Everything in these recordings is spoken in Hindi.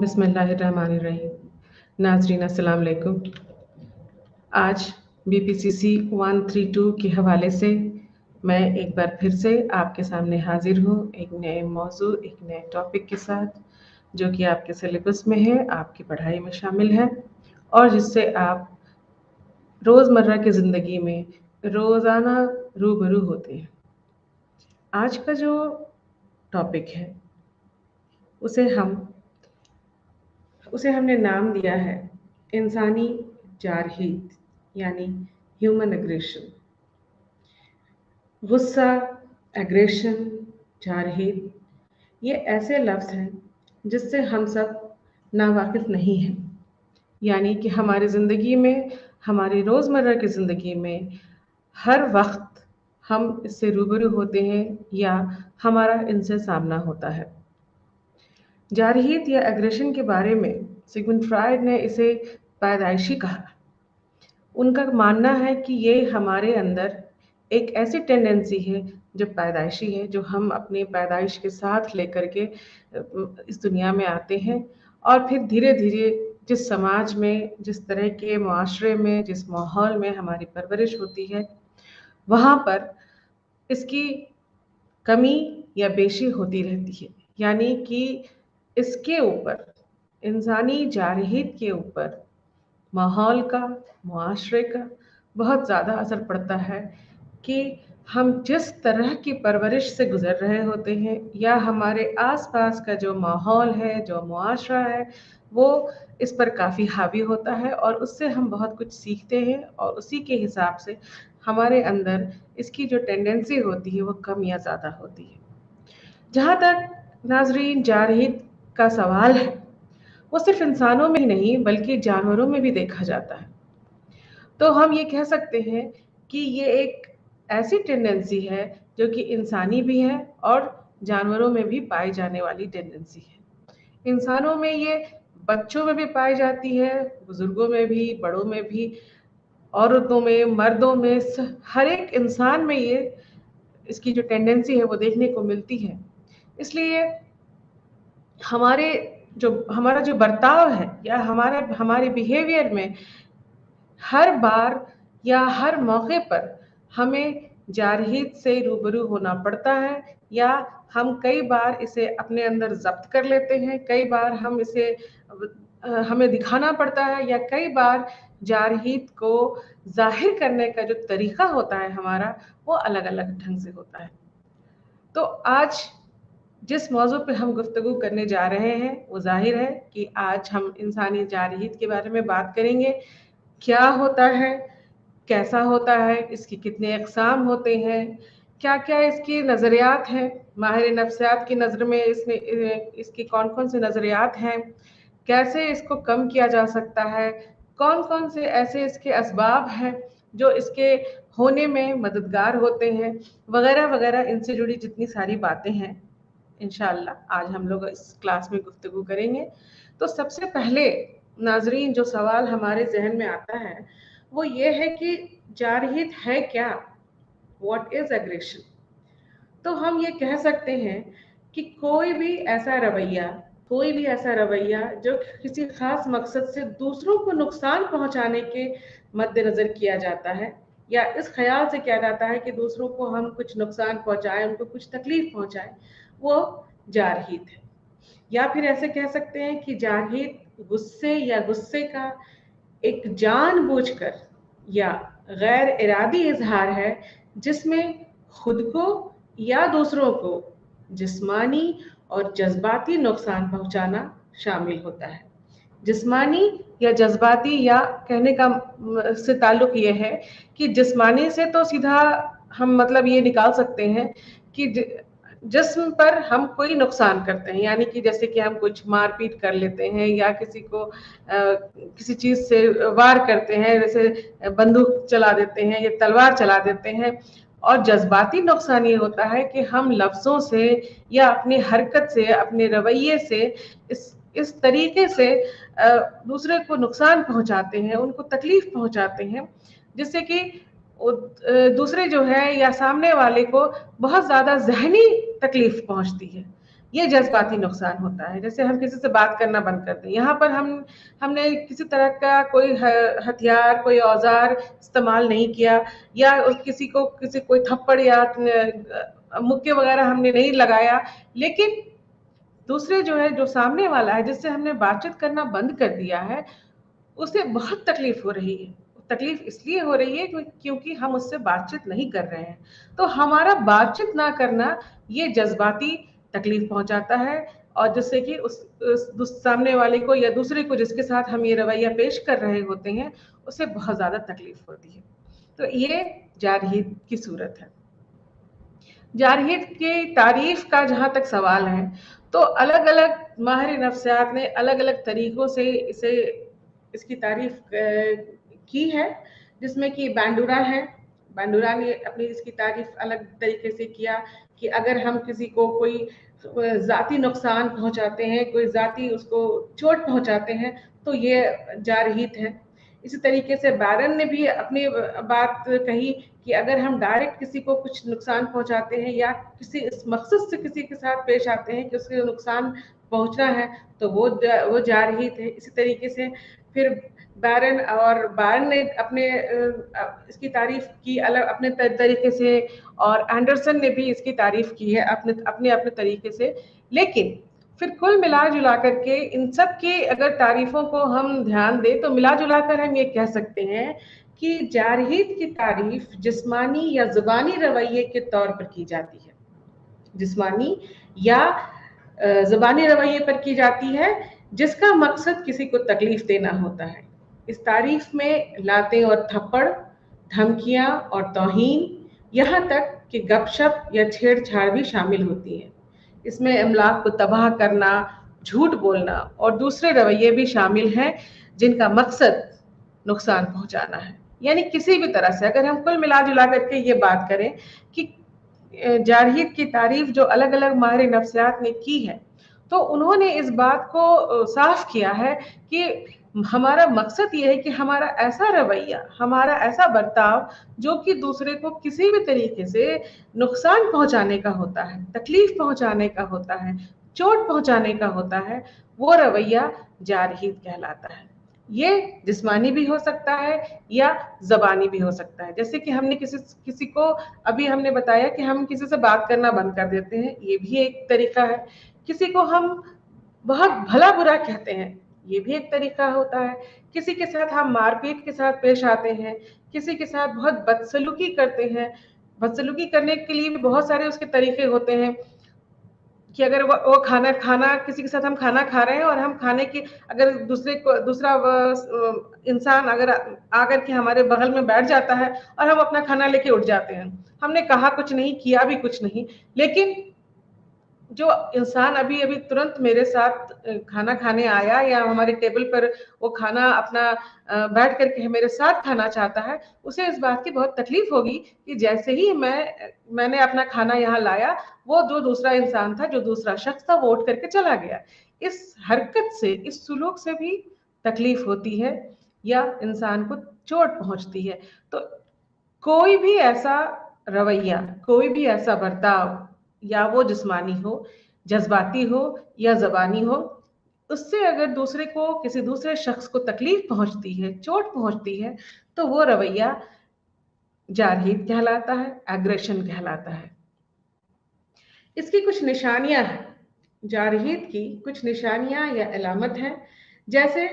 बिस्मिल्लाहिर्रहमानिर्रहीम। नाज़रीन अस्सलाम वालेकुम। आज बीपीसीसी 132 के हवाले से मैं एक बार फिर से आपके सामने हाजिर हूँ एक नए मौजू, एक नए टॉपिक के साथ, जो कि आपके सिलेबस में है, आपकी पढ़ाई में शामिल है और जिससे आप रोज़मर्रा की ज़िंदगी में रोज़ाना रूबरू होते हैं। आज का जो टॉपिक है उसे हमने नाम दिया है इंसानी जारहीत, यानी ह्यूमन एग्रेशन। गुस्सा, एग्रेशन, जारहीत, ये ऐसे लफ्ज़ हैं जिससे हम सब नावाकिफ़ नहीं हैं। यानी कि हमारी ज़िंदगी में, हमारी रोज़मर्रा की ज़िंदगी में हर वक्त हम इससे रूबरू होते हैं या हमारा इनसे सामना होता है। जारहीत या एग्रेशन के बारे में सिगमंड फ्रायड ने इसे पैदाइशी कहा। उनका मानना है कि ये हमारे अंदर एक ऐसी टेंडेंसी है जो पैदाइशी है, जो हम अपनी पैदाइश के साथ लेकर के इस दुनिया में आते हैं और फिर धीरे-धीरे जिस समाज में, जिस तरह के मुआशरे में, जिस माहौल में हमारी परवरिश होती है, वहाँ पर इसकी कमी या बेशी होती रहती है। यानी कि इसके ऊपर, इंसानी जारहीत के ऊपर माहौल का, मुआशरे का बहुत ज़्यादा असर पड़ता है कि हम जिस तरह की परवरिश से गुज़र रहे होते हैं या हमारे आस-पास का जो माहौल है, जो मुआशरा है, वो इस पर काफ़ी हावी होता है और उससे हम बहुत कुछ सीखते हैं और उसी के हिसाब से हमारे अंदर इसकी जो टेंडेंसी होती है, वो कम या ज़्यादा होती है। जहाँ तक नाज़रीन जारहीत का सवाल है, वो सिर्फ इंसानों में ही नहीं बल्कि जानवरों में भी देखा जाता है। तो हम ये कह सकते हैं कि ये एक ऐसी टेंडेंसी है जो कि इंसानी भी है और जानवरों में भी पाई जाने वाली टेंडेंसी है। इंसानों में ये बच्चों में भी पाई जाती है, बुजुर्गों में भी, बड़ों में भी, औरतों में, मर्दों में, हर एक इंसान में ये इसकी जो टेंडेंसी है वो देखने को मिलती है। इसलिए हमारा जो बर्ताव है या हमारे बिहेवियर में हर बार या हर मौके पर हमें जारहीत से रूबरू होना पड़ता है या हम कई बार इसे अपने अंदर ज़ब्त कर लेते हैं, कई बार हमें दिखाना पड़ता है या कई बार जारहीत को ज़ाहिर करने का जो तरीक़ा होता है हमारा, वो अलग-अलग ढंग से होता है। तो आज जिस मौज़ू पे हम गुफ्तगू करने जा रहे हैं, वो ज़ाहिर है कि आज हम इंसानी जारहीत के बारे में बात करेंगे। क्या होता है, कैसा होता है, इसके कितने अक़साम होते हैं, क्या-क्या इसके नज़रियात हैं, माहिर नफ्सियात की नज़र में इसके कौन-कौन से नज़रियात हैं, कैसे इसको कम किया जा सकता है, कौन-कौन से ऐसे इसके असबाब हैं जो इसके होने में मददगार होते हैं, वग़ैरह-वग़ैरह इनसे जुड़ी जितनी सारी बातें हैं, इंशाअल्लाह आज हम लोग इस क्लास में गुफ्तगू करेंगे। तो सबसे पहले नाज़रीन जो सवाल हमारे ज़हन में आता है, वो ये है कि जारहीत है क्या? What is aggression? तो हम ये कह सकते हैं कि कोई भी ऐसा रवैया जो किसी ख़ास मकसद से दूसरों को नुकसान पहुँचाने के मद्देनज़र किया जाता है या इस ख़्याल से किया जाता है कि दूसरों को हम कुछ नुकसान पहुँचाएँ, उनको कुछ तकलीफ़ पहुँचाएँ, वो जारहीत है। या फिर ऐसे कह सकते हैं कि जारहीत गुस्से का एक जानबूझकर या गैर इरादी इज़हार है, जिसमें खुद को या दूसरों को जिस्मानी और जज़्बाती नुकसान पहुँचाना शामिल होता है। जिस्मानी या जज़्बाती या कहने का से ताल्लुक़ ये है कि जिस्मानी से तो सीधा हम मतलब ये निकाल सकते हैं कि जिस्म पर हम कोई नुकसान करते हैं, यानी कि जैसे कि हम कुछ मार-पीट कर लेते हैं या किसी को किसी चीज़ से वार करते हैं, जैसे बंदूक चला देते हैं या तलवार चला देते हैं। और जज़्बाती नुकसान ये होता है कि हम लफ्ज़ों से या अपनी हरकत से, अपने रवैये से इस तरीके से दूसरे को नुकसान पहुँचाते हैं, उनको तकलीफ़ पहुँचाते हैं, जिससे कि दूसरे जो है या सामने वाले को बहुत ज़्यादा ज़हनी तकलीफ़ पहुँचती है। ये जज्बाती नुकसान होता है। जैसे हम किसी से बात करना बंद कर दें, यहाँ पर हमने किसी तरह का कोई हथियार, कोई औजार इस्तेमाल नहीं किया, या किसी कोई थप्पड़ या मुक्के वगैरह हमने नहीं लगाया, लेकिन दूसरे जो सामने वाला है, जिससे हमने बातचीत करना बंद कर दिया है, उसे बहुत तकलीफ हो रही है। तकलीफ इसलिए हो रही है क्योंकि हम उससे बातचीत नहीं कर रहे हैं। तो हमारा बातचीत ना करना ये जज्बाती तकलीफ पहुंचाता है, और जिससे कि उस सामने वाले को या दूसरे को जिसके साथ हम ये रवैया पेश कर रहे होते हैं, उसे बहुत ज्यादा तकलीफ होती है। तो ये जारहीत की सूरत है। जारहीत की तारीफ का जहां तक सवाल है, तो अलग अलग माहिर नफ्सियात ने अलग अलग तरीकों से इसकी तारीफ की है, जिसमें कि बैंडूरा ने अपनी इसकी तारीफ अलग तरीके से किया कि अगर हम किसी को कोई जाती नुकसान पहुंचाते हैं, कोई जाती उसको चोट पहुंचाते हैं, तो ये जारहीत है। इसी तरीके से बैरन ने भी अपनी बात कही कि अगर हम डायरेक्ट किसी को कुछ नुकसान पहुंचाते हैं या किसी इस मकसद से किसी के साथ पेश आते हैं कि उसके नुकसान पहुंचना है, तो वो जारहीत है। इसी तरीके से फिर बैरन ने इसकी तारीफ की अलग अपने तरीके से, और एंडरसन ने भी इसकी तारीफ की है अपने अपने अपने तरीके से। लेकिन फिर कुल मिला जुला करके इन सब की अगर तारीफों को हम ध्यान दें, तो मिला जुला कर हम ये कह सकते हैं कि जारहीत की तारीफ जिस्मानी या जुबानी रवैये के तौर पर की जाती है। जिस्मानी या जुबानी रवैये पर की जाती है, जिसका मकसद किसी को तकलीफ देना होता है। इस तारीफ में लातें और थप्पड़, धमकियां और तौहीन, यहाँ तक कि गपशप या छेड़छाड़ भी शामिल होती है। इसमें इमलाक को तबाह करना, झूठ बोलना और दूसरे रवैये भी शामिल हैं, जिनका मकसद नुकसान पहुंचाना है। यानी किसी भी तरह से अगर हम कुल मिला जुला करके ये बात करें कि जारहीत की तारीफ जो अलग अलग माहिर नफ्सियात ने की है, तो उन्होंने इस बात को साफ किया है कि हमारा मकसद ये है कि हमारा ऐसा रवैया, हमारा ऐसा बर्ताव जो कि दूसरे को किसी भी तरीके से नुकसान पहुंचाने का होता है, तकलीफ पहुंचाने का होता है, चोट पहुंचाने का होता है, वो रवैया जारहीत कहलाता है। ये जिस्मानी भी हो सकता है या ज़बानी भी हो सकता है। जैसे कि हमने किसी को अभी हमने बताया कि हम किसी से बात करना बंद कर देते हैं, ये भी एक तरीका है। किसी को हम बहुत भला बुरा कहते हैं, ये भी एक तरीका होता है। किसी के साथ हम मारपीट के साथ पेश आते हैं, किसी के साथ बहुत बदसलूकी करते हैं। बदसलूकी करने के लिए भी बहुत सारे उसके तरीके होते हैं कि अगर वो खाना किसी के साथ हम खाना खा रहे हैं और हम खाने की अगर दूसरा इंसान अगर आकर के हमारे बगल में बैठ जाता है और हम अपना खाना लेके उठ जाते हैं, हमने कहा कुछ नहीं, किया भी कुछ नहीं, लेकिन जो इंसान अभी अभी तुरंत मेरे साथ खाना खाने आया या हमारे टेबल पर वो खाना अपना बैठ करके मेरे साथ खाना चाहता है, उसे इस बात की बहुत तकलीफ होगी कि जैसे ही मैंने अपना खाना यहाँ लाया, वो जो दूसरा इंसान था, जो दूसरा शख्स था, वो उठ करके चला गया। इस हरकत से, इस सुलूक से भी तकलीफ होती है या इंसान को चोट पहुंचती है। तो कोई भी ऐसा रवैया, कोई भी ऐसा बर्ताव, या वो जिस्मानी हो, जज्बाती हो या ज़बानी हो, उससे अगर दूसरे को, किसी दूसरे शख्स को तकलीफ पहुंचती है, चोट पहुंचती है, तो वो रवैया जारहीत कहलाता है, एग्रेशन कहलाता है। इसकी कुछ निशानियां हैं, जारहीत की कुछ निशानियां या अलामत हैं। जैसे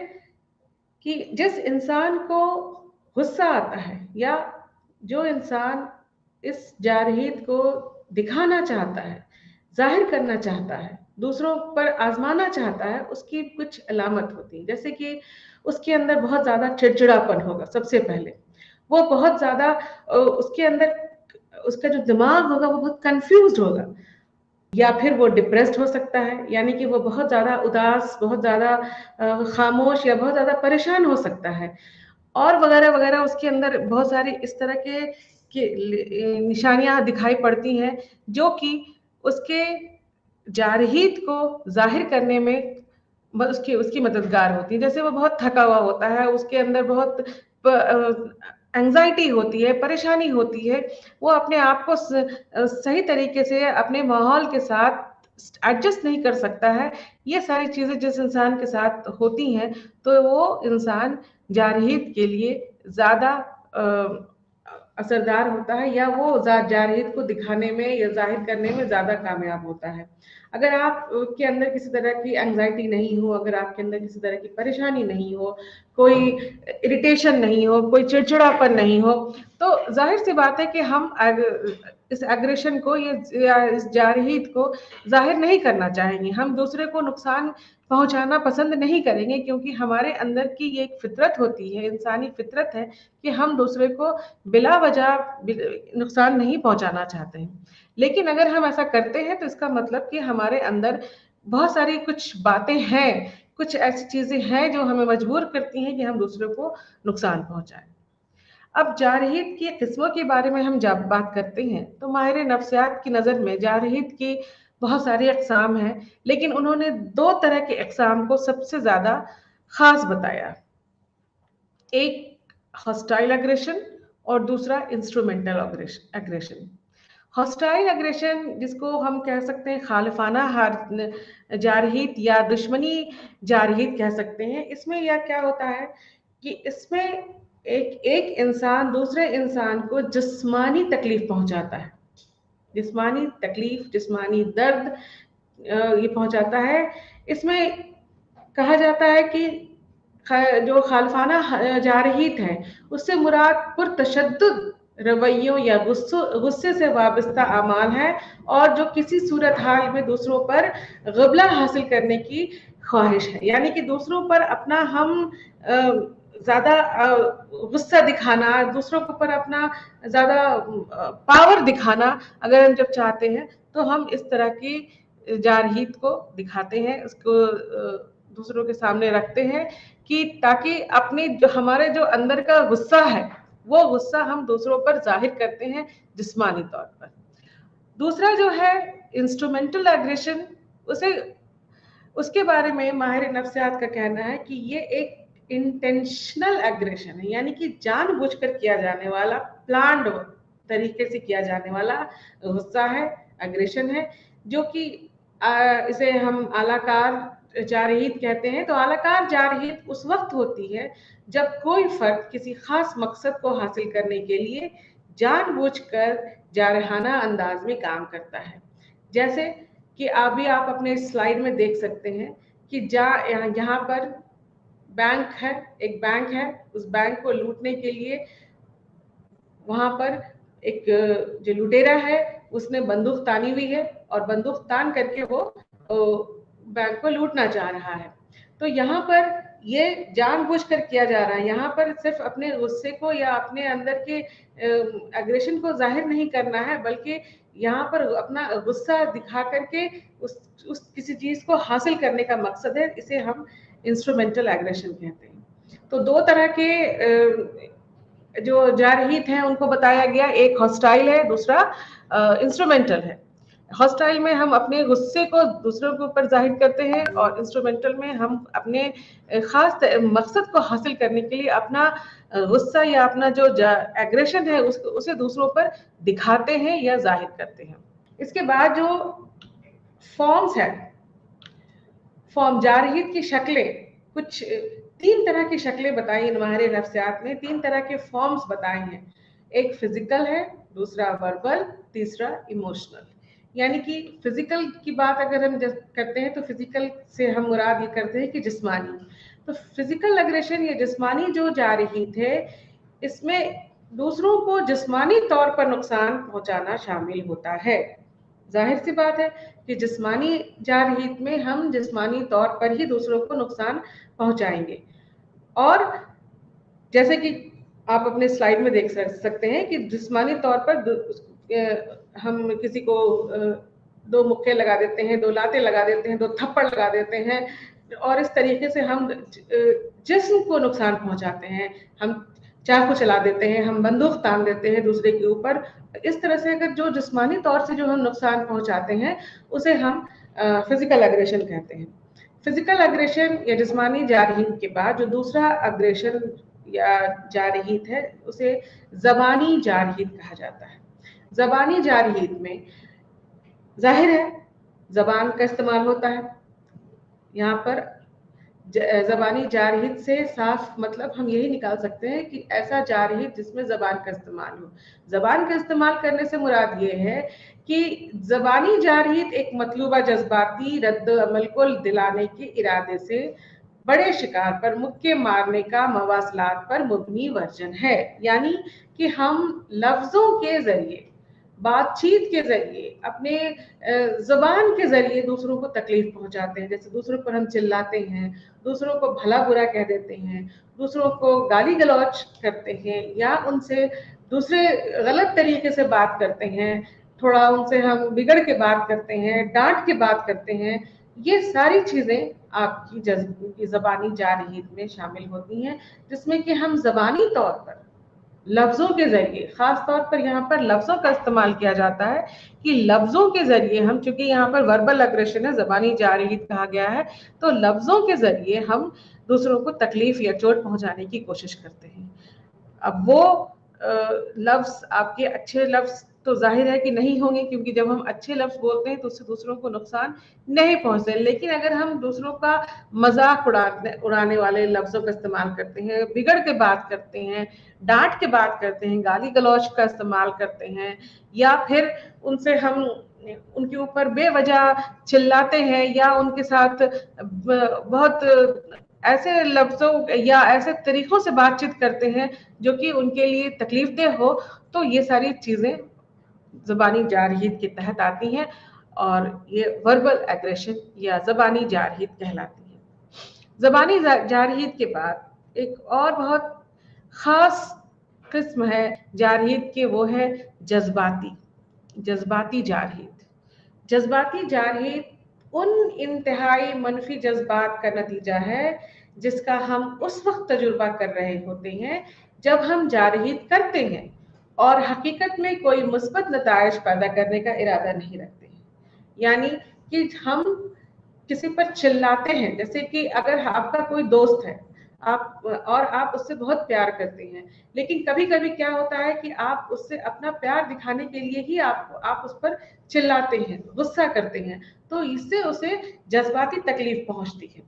कि जिस इंसान को गुस्सा आता है या जो इंसान इस जारहीत को दिखाना चाहता है, जाहिर करना चाहता है, दूसरों पर आजमाना चाहता है, उसकी कुछ अलामत होती है। जैसे कि उसके अंदर बहुत ज्यादा चिड़चिड़ापन होगा। सबसे पहले वो बहुत ज्यादा उसके अंदर उसका जो दिमाग होगा वो बहुत कंफ्यूज होगा, या फिर वो डिप्रेस्ड हो सकता है, यानी कि वो बहुत ज्यादा उदास, बहुत ज्यादा खामोश या बहुत ज्यादा परेशान हो सकता है, और वगैरह वगैरह। उसके अंदर बहुत सारी इस तरह के निशानियां दिखाई पड़ती हैं, जो कि उसके जारहीत को जाहिर करने में उसकी उसकी मददगार होती है। जैसे वो बहुत थका हुआ होता है, उसके अंदर बहुत एंजाइटी होती है, परेशानी होती है, वो अपने आप को सही तरीके से अपने माहौल के साथ एडजस्ट नहीं कर सकता है, ये सारी चीज़ें जिस इंसान के साथ होती हैं, तो वो इंसान जारहीत के लिए ज़्यादा असरदार होता है, या वो जारहीत को दिखाने में या ज़ाहिर करने में ज़्यादा कामयाब होता है। अगर आप के अंदर किसी तरह की एंग्जाइटी नहीं हो, अगर आपके अंदर किसी तरह की परेशानी नहीं हो, कोई इरिटेशन नहीं हो, कोई चिड़चिड़ापन नहीं हो, तो जाहिर सी बात है कि हम इस एग्रेशन को या इस जारहीत को जाहिर नहीं करना चाहेंगे। हम दूसरे को नुकसान पहुंचाना पसंद नहीं करेंगे, क्योंकि हमारे अंदर की ये एक फितरत होती है, इंसानी फितरत है कि हम दूसरे को बिला वजह नुकसान नहीं पहुंचाना चाहते हैं। लेकिन अगर हम ऐसा करते हैं तो इसका मतलब कि हमारे अंदर बहुत सारी कुछ बातें हैं, कुछ ऐसी चीजें हैं जो हमें मजबूर करती हैं कि हम दूसरे को नुकसान पहुंचाएं। अब जारहीत की किस्मों के बारे में हम जब बात करते हैं, तो माहिर नफ्सियात की नज़र में जारहीत की बहुत सारी अक़साम हैं, लेकिन उन्होंने दो तरह के अक़साम को सबसे ज़्यादा ख़ास बताया। एक हॉस्टाइल एग्रेशन और दूसरा इंस्ट्रूमेंटल एग्रेशन। हॉस्टाइल एग्रेशन, जिसको हम कह सकते हैं खालिफाना जारहीत या दुश्मनी जारहीत कह सकते हैं, इसमें यह क्या होता है कि इसमें एक एक इंसान दूसरे इंसान को जिस्मानी तकलीफ पहुंचाता है, जिस्मानी तकलीफ, जिस्मानी दर्द ये पहुंचाता है। इसमें कहा जाता है कि जो खालिफाना जारहीत है, उससे मुराद पुरतशद्दुद रवैयों या गुस्से से वाबस्ता अमाल है, और जो किसी सूरत हाल में दूसरों पर गबला हासिल करने की ख्वाहिश है। यानी कि दूसरों पर अपना हम ज़्यादा गुस्सा दिखाना, दूसरों के ऊपर अपना ज़्यादा पावर दिखाना अगर हम जब चाहते हैं, तो हम इस तरह की जारहीत को दिखाते हैं, उसको दूसरों के सामने रखते हैं, कि ताकि अपनी जो हमारे जो अंदर का गुस्सा है, वो गुस्सा हम दूसरों पर जाहिर करते हैं जिस्मानी तौर पर। दूसरा जो है इंस्ट्रूमेंटल एग्रेशन, उसे उसके बारे में माहिर नफ्सियात का कहना है कि ये एक इंटेंशनल एग्रेशन है, यानी कि जानबूझकर किया जाने वाला, प्लान्ड तरीके से किया जाने वाला गुस्सा है, एग्रेशन है, जो कि इसे हम आलाकार जारहीत कहते हैं। तो आलाकार जारहीत उस वक्त होती है जब कोई फर्द किसी खास मकसद को हासिल करने के लिए जानबूझकर जारहाना अंदाज में काम करता है। जैसे कि अभी आप अपने स्लाइड में देख सकते हैं कि यहाँ पर बैंक है, एक बैंक है, उस बैंक को लूटने के लिए वहां पर एक जो लुटेरा है उसने बंदूक तानी हुई है, और बंदूक तान करके वो बैंक को लूटना चाह रहा है। तो यहाँ पर ये जानबूझकर किया जा रहा है, यहाँ पर सिर्फ अपने गुस्से को या अपने अंदर के एग्रेशन को जाहिर नहीं करना है, बल्कि यहाँ पर अपना गुस्सा दिखा करके उस किसी चीज को हासिल करने का मकसद है। इसे हम इंस्ट्रूमेंटल एग्रेशन कहते हैं। तो दो तरह के जो जारहीत हैं उनको बताया गया, एक हॉस्टाइल है, दूसरा इंस्ट्रूमेंटल है। हॉस्टाइल में हम अपने गुस्से को दूसरों के ऊपर जाहिर करते हैं, और इंस्ट्रूमेंटल में हम अपने खास मकसद को हासिल करने के लिए अपना गुस्सा या अपना जो एग्रेशन है उसे दूसरों पर दिखाते हैं या जाहिर करते हैं। इसके बाद जो फॉर्म्स है, फॉर्म जारहीत की शक्लें, कुछ तीन तरह की शक्लें बताई माहिर नफ्सियात ने, तीन तरह के फॉर्म्स बताए हैं। एक फिजिकल है, दूसरा वर्बल, तीसरा इमोशनल। यानी कि फिजिकल की बात अगर हम करते हैं तो फिजिकल से हम मुराद ये करते हैं कि जिस्मानी। तो फिजिकल एग्रेशन या जिस्मानी जो जारहीत है, इसमें दूसरों को जिस्मानी तौर पर नुकसान पहुंचाना शामिल होता है। जाहिर सी बात है कि जिस्मानी जारहीत में हम जिस्मानी तौर पर ही दूसरों को नुकसान पहुंचाएंगे। और जैसे कि आप अपने स्लाइड में देख सकते हैं कि जिस्मानी तौर पर हम किसी को दो मुक्के लगा देते हैं, दो लातें लगा देते हैं, दो थप्पड़ लगा देते हैं, और इस तरीके से हम जिस्म को नुकसान पहुंचाते हैं। हम चाकू चला देते हैं, हम बंदूक तान देते हैं दूसरे के ऊपर। इस तरह से अगर जो जिस्मानी तौर से जो हम नुकसान पहुंचाते हैं, उसे हम फिजिकल एग्रेशन कहते हैं। फिजिकल एग्रेशन या जिस्मानी जारहीत के बाद जो दूसरा एग्रेशन या जारहीत है, उसे ज़बानी जारहीत कहा जाता है। ज़बानी जारहीत में जाहिर है जबान का इस्तेमाल होता है। यहाँ पर जबानी जारहित से साफ मतलब हम यही निकाल सकते हैं कि ऐसा जारहित जिसमें जबान का इस्तेमाल हो। जबान का इस्तेमाल करने से मुराद ये है कि जबानी जारहित एक मतलूबा जज्बाती रद्द अमल को दिलाने के इरादे से बड़े शिकार पर मुक्के मारने का मवासलात पर मुबनी वर्जन है। यानी कि हम लफ्जों के जरिए, बातचीत के जरिए, अपने जबान के जरिए दूसरों को तकलीफ पहुंचाते हैं। जैसे दूसरों पर हम चिल्लाते हैं, दूसरों को भला बुरा कह देते हैं, दूसरों को गाली गलौज करते हैं, या उनसे दूसरे गलत तरीके से बात करते हैं, थोड़ा उनसे हम बिगड़ के बात करते हैं, डांट के बात करते हैं। ये सारी चीजें आपकी जबानी जारहियत में शामिल होती हैं, जिसमें कि हम जबानी तौर पर लफ्जों के जरिए, खास तौर पर यहाँ पर लफ्जों का इस्तेमाल किया जाता है कि लफ्जों के जरिए हम, चूंकि यहाँ पर वर्बल अग्रेशन है, जबानी जारहियत कहा गया है, तो लफ्जों के जरिए हम दूसरों को तकलीफ या चोट पहुंचाने की कोशिश करते हैं। अब वो लफ्ज आपके अच्छे लफ्ज तो जाहिर है कि नहीं होंगे, क्योंकि जब हम अच्छे लफ्ज बोलते हैं तो उससे दूसरों को नुकसान नहीं पहुंचते। लेकिन अगर हम दूसरों का मजाक उड़ाने वाले लफ्जों का इस्तेमाल करते हैं, बिगड़ के बात करते हैं, डांट के बात करते हैं, गाली गलौज का इस्तेमाल करते हैं, या फिर उनसे हम उनके ऊपर बेवजह चिल्लाते हैं, या उनके साथ बहुत ऐसे लफ्जों या ऐसे तरीकों से बातचीत करते हैं जो कि उनके लिए तकलीफ देह हो, तो ये सारी चीजें जबानी जारहियत के तहत आती हैं और ये वर्बल एग्रेशन या जबानी जारहियत कहलाती है। जबानी जारहियत के बाद एक और बहुत खास किस्म है जारहियत के, वो है जज्बाती जारहियत। जज्बाती जारहियत उन इंतहाई मनफी जज्बात का नतीजा है जिसका हम उस वक्त तजुर्बा कर रहे होते हैं जब हम जारहियत करते हैं और हकीकत में कोई मुस्बत नताइज पैदा करने का इरादा नहीं रखते हैं। यानी कि हम किसी पर चिल्लाते हैं, जैसे कि अगर आपका कोई दोस्त है, आप उससे बहुत प्यार करते हैं, लेकिन कभी कभी क्या होता है कि आप उससे अपना प्यार दिखाने के लिए ही आप उस पर चिल्लाते हैं, गुस्सा करते हैं, तो इससे उसे जज्बाती तकलीफ पहुंचती है।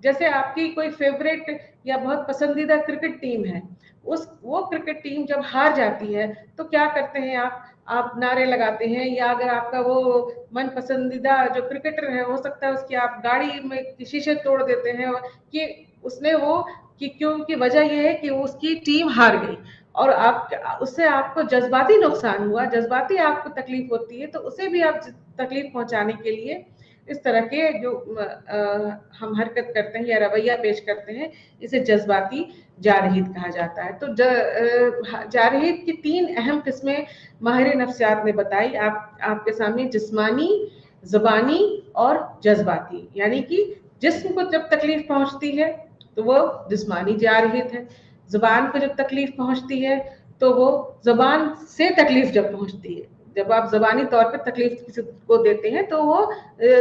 जैसे आपकी कोई फेवरेट या बहुत पसंदीदा क्रिकेट टीम है, वो क्रिकेट टीम जब हार जाती है तो क्या करते हैं आप नारे लगाते हैं, या अगर आपका वो मन पसंदीदा जो क्रिकेटर है, हो सकता है उसकी आप गाड़ी में शीशे तोड़ देते हैं कि उसने वो, कि क्योंकि वजह यह है कि उसकी टीम हार गई और आप उससे आपको जज्बाती नुकसान हुआ, जज्बाती आपको तकलीफ होती है, तो उसे भी आप तकलीफ पहुंचाने के लिए इस तरह के जो हम हरकत करते हैं या रवैया पेश करते हैं, इसे जज्बाती जारहियत कहा जाता है। तो जारहियत की 3 अहम किस्में माहिर नफ्सियात ने बताई आपके सामने, जिस्मानी, ज़बानी और जज्बाती। यानी कि जिस्म को जब तकलीफ पहुंचती है तो वो जिस्मानी जारहियत है, ज़बान को जब तकलीफ पहुंचती है तो वो ज़बान से तकलीफ जब पहुंचती है, जब आप ज़बानी तौर पर तकलीफ किसी को देते हैं तो वो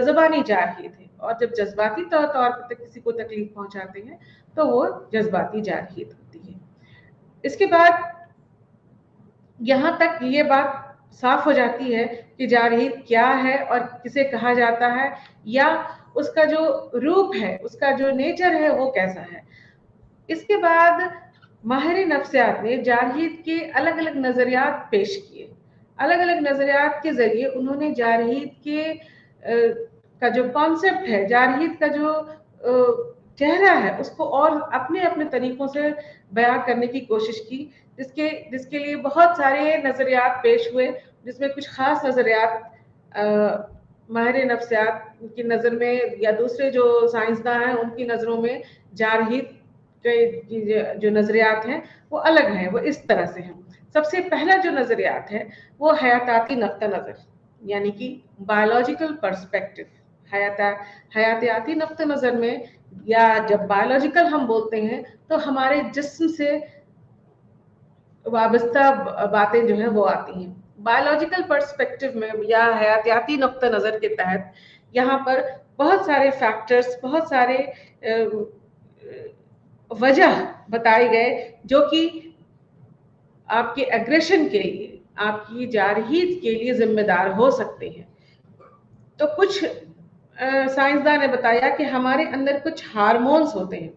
ज़बानी जारहियत है, और जब जज्बाती तौर पर किसी को तकलीफ पहुंचाते हैं तो वो जज्बाती जारहियत होती है। इसके बाद यहाँ तक ये बात साफ हो जाती है कि जारहियत क्या है और किसे कहा जाता है, या उसका जो रूप है, उसका जो नेचर है वो कैसा है। इसके बाद माहिर नफ्सियात ने जारहियत के अलग अलग नजरियात पेश किए। अलग अलग नजरियात के जरिए उन्होंने जारहियत के का जो कॉन्सेप्ट है, जारहियत का जो चेहरा है, उसको और अपने अपने तरीकों से बयां करने की कोशिश की, जिसके लिए बहुत सारे नजरियात पेश हुए, जिसमें कुछ खास नजरियात माहिर नफ्सियात की नज़र में या दूसरे जो साइंसदान हैं उनकी नज़रों में जारहियत के जो नजरियात हैं वो अलग हैं, वो इस तरह से हैं। सबसे पहला जो नजरियात है वो हयाताती नक्ता नज़र, यानी कि बायोलॉजिकल पर्सपेक्टिव। हयातियाती नक्ता नज़र में, या जब बायोलॉजिकल हम बोलते हैं तो हमारे जिस्म से वाबस्ता बातें जो है वो आती हैं। बायोलॉजिकल पर्सपेक्टिव में या हयातियाती नुक्ता नज़र के तहत यहाँ पर बहुत सारे फैक्टर्स, बहुत सारे वजह बताए गए जो कि आपके एग्रेशन के लिए, आपकी जारहियत के लिए जिम्मेदार हो सकते हैं। तो कुछ साइंसदान ने बताया कि हमारे अंदर कुछ हार्मोन्स होते हैं,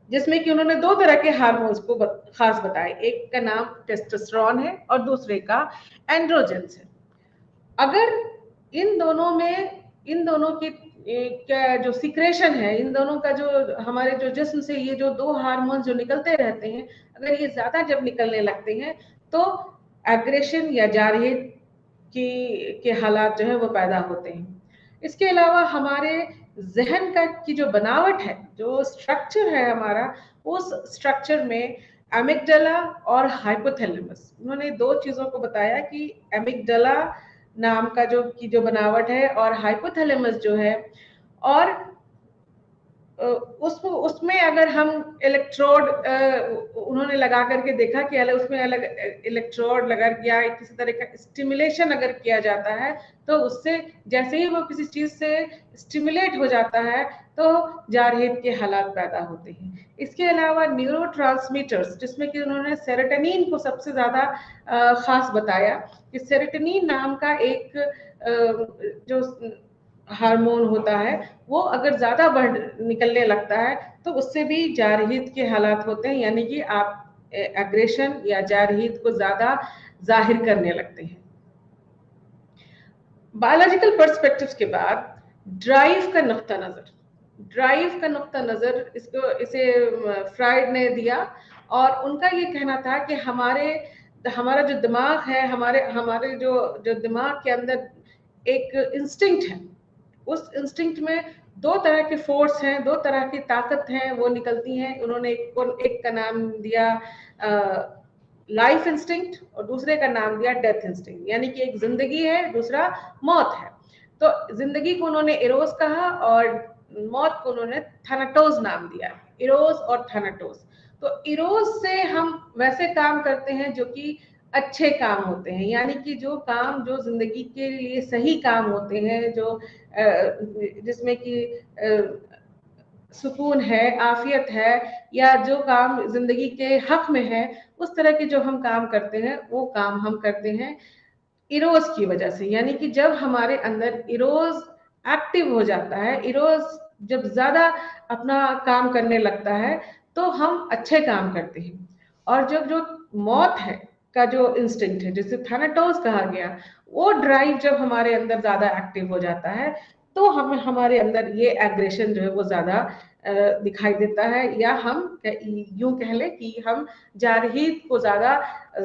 जिसमें कि उन्होंने दो तरह के हार्मोन्स को खास बताए। एक का नाम टेस्टोस्टेरोन है और दूसरे का एंड्रोजेंस है। अगर इन दोनों की क्या जो सिक्रेशन है, इन दोनों का जो हमारे जो जिस्म से ये जो दो हार्मोन जो निकलते रहते हैं, अगर ये ज्यादा जब निकलने लगते हैं तो एग्रेशन या जारहियत के हालात जो है वो पैदा होते हैं। इसके अलावा हमारे जहन का की जो बनावट है, जो स्ट्रक्चर है हमारा, उस स्ट्रक्चर में एमिगडाला और हाइपोथैलेमस, उन्होंने दो चीजों को बताया कि एमिगडाला नाम का जो बनावट है और हाइपोथैलेमस जो है, और उसमें अगर हम इलेक्ट्रोड उन्होंने लगा करके देखा कि उसमें अलग इलेक्ट्रोड लगा या किसी तरह का स्टिमुलेशन अगर किया जाता है तो उससे जैसे ही वो किसी चीज से स्टिमुलेट हो जाता है तो जारहियत के हालात पैदा होते हैं। इसके अलावा न्यूरोट्रांसमीटर्स, जिसमें कि उन्होंने सेरोटोनिन को सबसे ज्यादा खास बताया कि सेरोटोनिन नाम का एक जो हार्मोन होता है, वो अगर ज्यादा बढ़ निकलने लगता है तो उससे भी जारहियत के हालात होते हैं, यानी कि आप एग्रेशन या जारहियत को ज्यादा जाहिर करने लगते हैं। बायोलॉजिकल पर्सपेक्टिव्स के बाद ड्राइव का नुक्ता नजर इसे फ्राइड ने दिया, और उनका ये कहना था कि हमारा जो दिमाग है, हमारे जो दिमाग के अंदर एक इंस्टिंक्ट है, उस इंस्टिंक्ट में दो तरह के फोर्स हैं, दो तरह की ताकत हैं, वो निकलती हैं। उन्होंने एक का नाम दिया लाइफ इंस्टिंक्ट और दूसरे का नाम दिया डेथ इंस्टिंक्ट, यानी कि एक जिंदगी है, दूसरा मौत है। तो जिंदगी को उन्होंने इरोस कहा और मौत को उन्होंने थैनाटोस नाम दिया, इरोस और थैनाटोस। तो इरोस से हम वैसे काम करते हैं जो कि अच्छे काम होते हैं, यानी कि जो जिंदगी के लिए सही काम होते हैं, जिसमें कि सुकून है, आफियत है, या जो काम जिंदगी के हक में है, उस तरह के जो हम काम करते हैं वो काम हम करते हैं इरोज की वजह से। यानी कि जब हमारे अंदर इरोज एक्टिव हो जाता है, इरोज जब ज्यादा अपना काम करने लगता है तो हम अच्छे काम करते हैं। और जब जो मौत है का जो इंस्टिंक्ट है, जिसे थैनाटोस कहा गया, वो ड्राइव जब हमारे अंदर ज्यादा एक्टिव हो जाता है तो हमारे अंदर ये एग्रेशन जो है वो ज्यादा दिखाई देता है, या हम यूं कह लें कि हम जारहियत को ज्यादा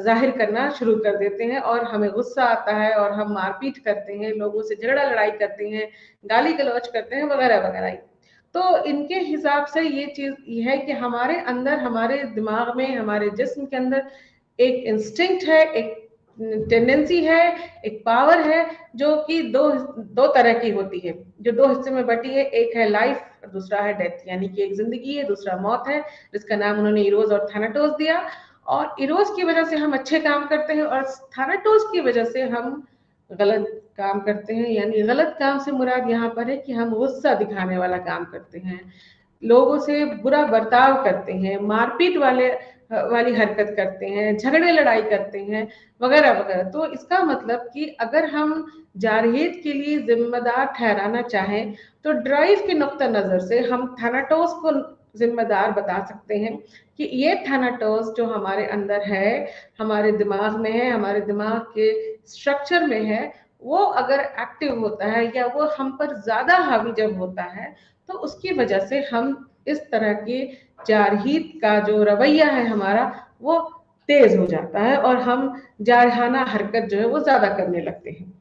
जाहिर करना शुरू कर देते हैं, और हमें गुस्सा आता है और हम मारपीट करते हैं, लोगों से झगड़ा लड़ाई करते हैं, गाली गलौज करते हैं, वगैरह वगैरह। तो इनके हिसाब से ये चीज ये है कि हमारे अंदर, हमारे दिमाग में, हमारे जिस्म के अंदर एक इंस्टिंक्ट है, एक टेंडेंसी है, एक पावर है, जो कि दो तरह की होती है, जो दो हिस्से में बटी है। एक है लाइफ, दूसरा है डेथ, यानी कि एक जिंदगी है, दूसरा मौत है, जिसका नाम उन्होंने इरोज और थैनाटोस दिया। और इरोज की वजह से हम अच्छे काम करते हैं और थैनाटोस की वजह से हम गलत काम करते हैं। यानी गलत काम से मुराद यहाँ पर है कि हम गुस्सा दिखाने वाला काम करते हैं, लोगों से बुरा बर्ताव करते हैं, मारपीट वाली हरकत करते हैं, झगड़े लड़ाई करते हैं, वगैरह वगैरह। तो इसका मतलब कि अगर हम जारहियत के लिए जिम्मेदार ठहराना चाहें तो ड्राइव के नुक्ता नजर से हम थैनाटोस को जिम्मेदार बता सकते हैं कि ये थैनाटोस जो हमारे अंदर है, हमारे दिमाग में है, हमारे दिमाग के स्ट्रक्चर में है, वो अगर एक्टिव होता है या वो हम पर ज्यादा हावी जब होता है तो उसकी वजह से हम इस तरह के जारहियत का जो रवैया है हमारा, वो तेज हो जाता है और हम जारहाना हरकत जो है वो ज्यादा करने लगते हैं।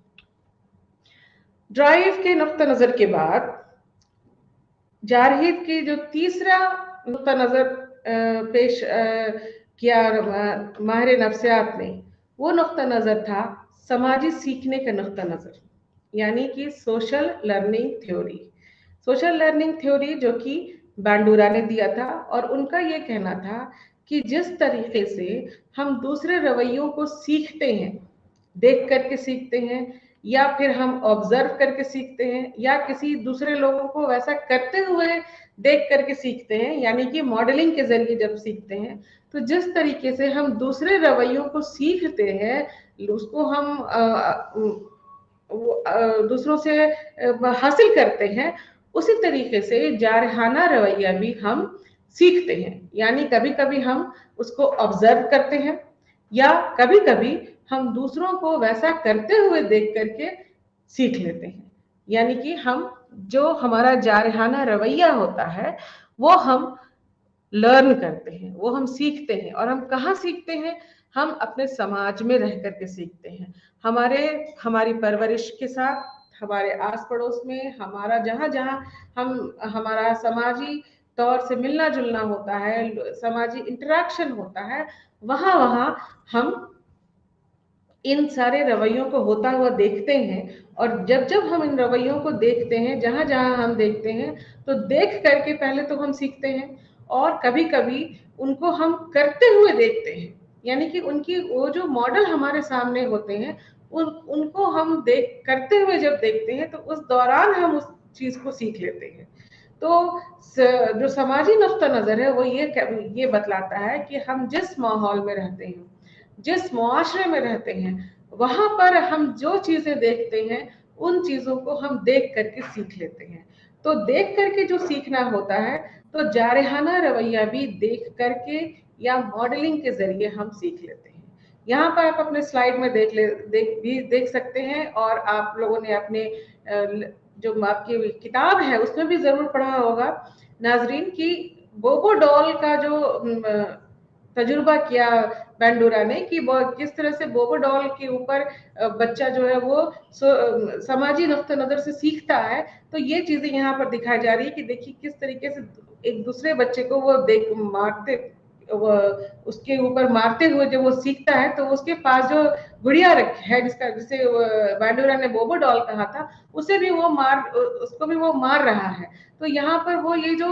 ड्राइव के नुक्ता नजर के बाद जारहियत की जो तीसरा नुक्ता नजर पेश किया माहिर नफ्सियात ने, वो नुक्ता नजर था समाजी सीखने का नुक्ता नजर, यानी कि social learning theory. Social learning theory जो कि बैंडूरा ने दिया था, और उनका ये कहना था कि जिस तरीके से हम दूसरे रवैयों को सीखते हैं, देख करके सीखते हैं, या फिर हम ऑब्जर्व करके सीखते हैं, या किसी दूसरे लोगों को वैसा करते हुए देख करके सीखते हैं, यानी कि मॉडलिंग के जरिए जब सीखते हैं, तो जिस तरीके से हम दूसरे रवैयों को सीखते हैं उसको हम दूसरों से हासिल करते हैं, उसी तरीके से जारहाना रवैया भी हम सीखते हैं। यानी कभी कभी हम उसको ऑब्जर्व करते हैं, या कभी कभी हम दूसरों को वैसा करते हुए देख करके सीख लेते हैं। यानी कि हम जो हमारा जारहाना रवैया होता है वो हम लर्न करते हैं, वो हम सीखते हैं। और हम कहाँ सीखते हैं? हम अपने समाज में रह करके सीखते हैं। हमारी परवरिश के साथ, हमारे आस पड़ोस में, हमारा जहाँ जहाँ हमारा समाजी तौर से मिलना जुलना होता है, समाजी इंटरेक्शन होता है, वहाँ वहाँ हम इन सारे रवैयों को होता हुआ देखते हैं। और जब जब हम इन रवैयों को देखते हैं, जहां जहां हम देखते हैं, तो देख करके पहले तो हम सीखते हैं, और कभी कभी उनको हम करते हुए देखते हैं। यानी कि उनकी वो जो मॉडल हमारे सामने होते हैं, उनको हम देख करते हुए जब देखते हैं, तो उस दौरान हम उस चीज को सीख लेते हैं। तो जो समाजी नुक्ता नजर है वो ये बतलाता है कि हम जिस माहौल में रहते हैं, जिस मुआशरे में रहते हैं, वहां पर हम जो चीजें देखते हैं, उन चीजों को हम देख करके सीख लेते हैं। तो देख करके जो सीखना होता है, तो जारहाना रवैया भी देख करके या मॉडलिंग के जरिए हम सीख लेते हैं। यहाँ पर आप अपने स्लाइड में देख सकते हैं, और आप लोगों ने अपने जो आपकी किताब है उसमें भी जरूर पढ़ा होगा नाजरीन, की बोबो डॉल का जो तजुर्बा किया बैंडूरा ने, कि वो किस तरह से बोबो डॉल के ऊपर बच्चा जो है वो समाजी नुक्ते नजर से सीखता है। तो ये चीजें यहाँ पर दिखाई जा रही है कि देखिए किस तरीके से एक दूसरे बच्चे को वो वो उसके ऊपर मारते हुए जब वो सीखता है, तो उसके पास जो गुड़िया है, जिसे बैंडूरा ने बोबो डॉल कहा था, उसको भी वो मार रहा है। तो यहाँ पर वो ये जो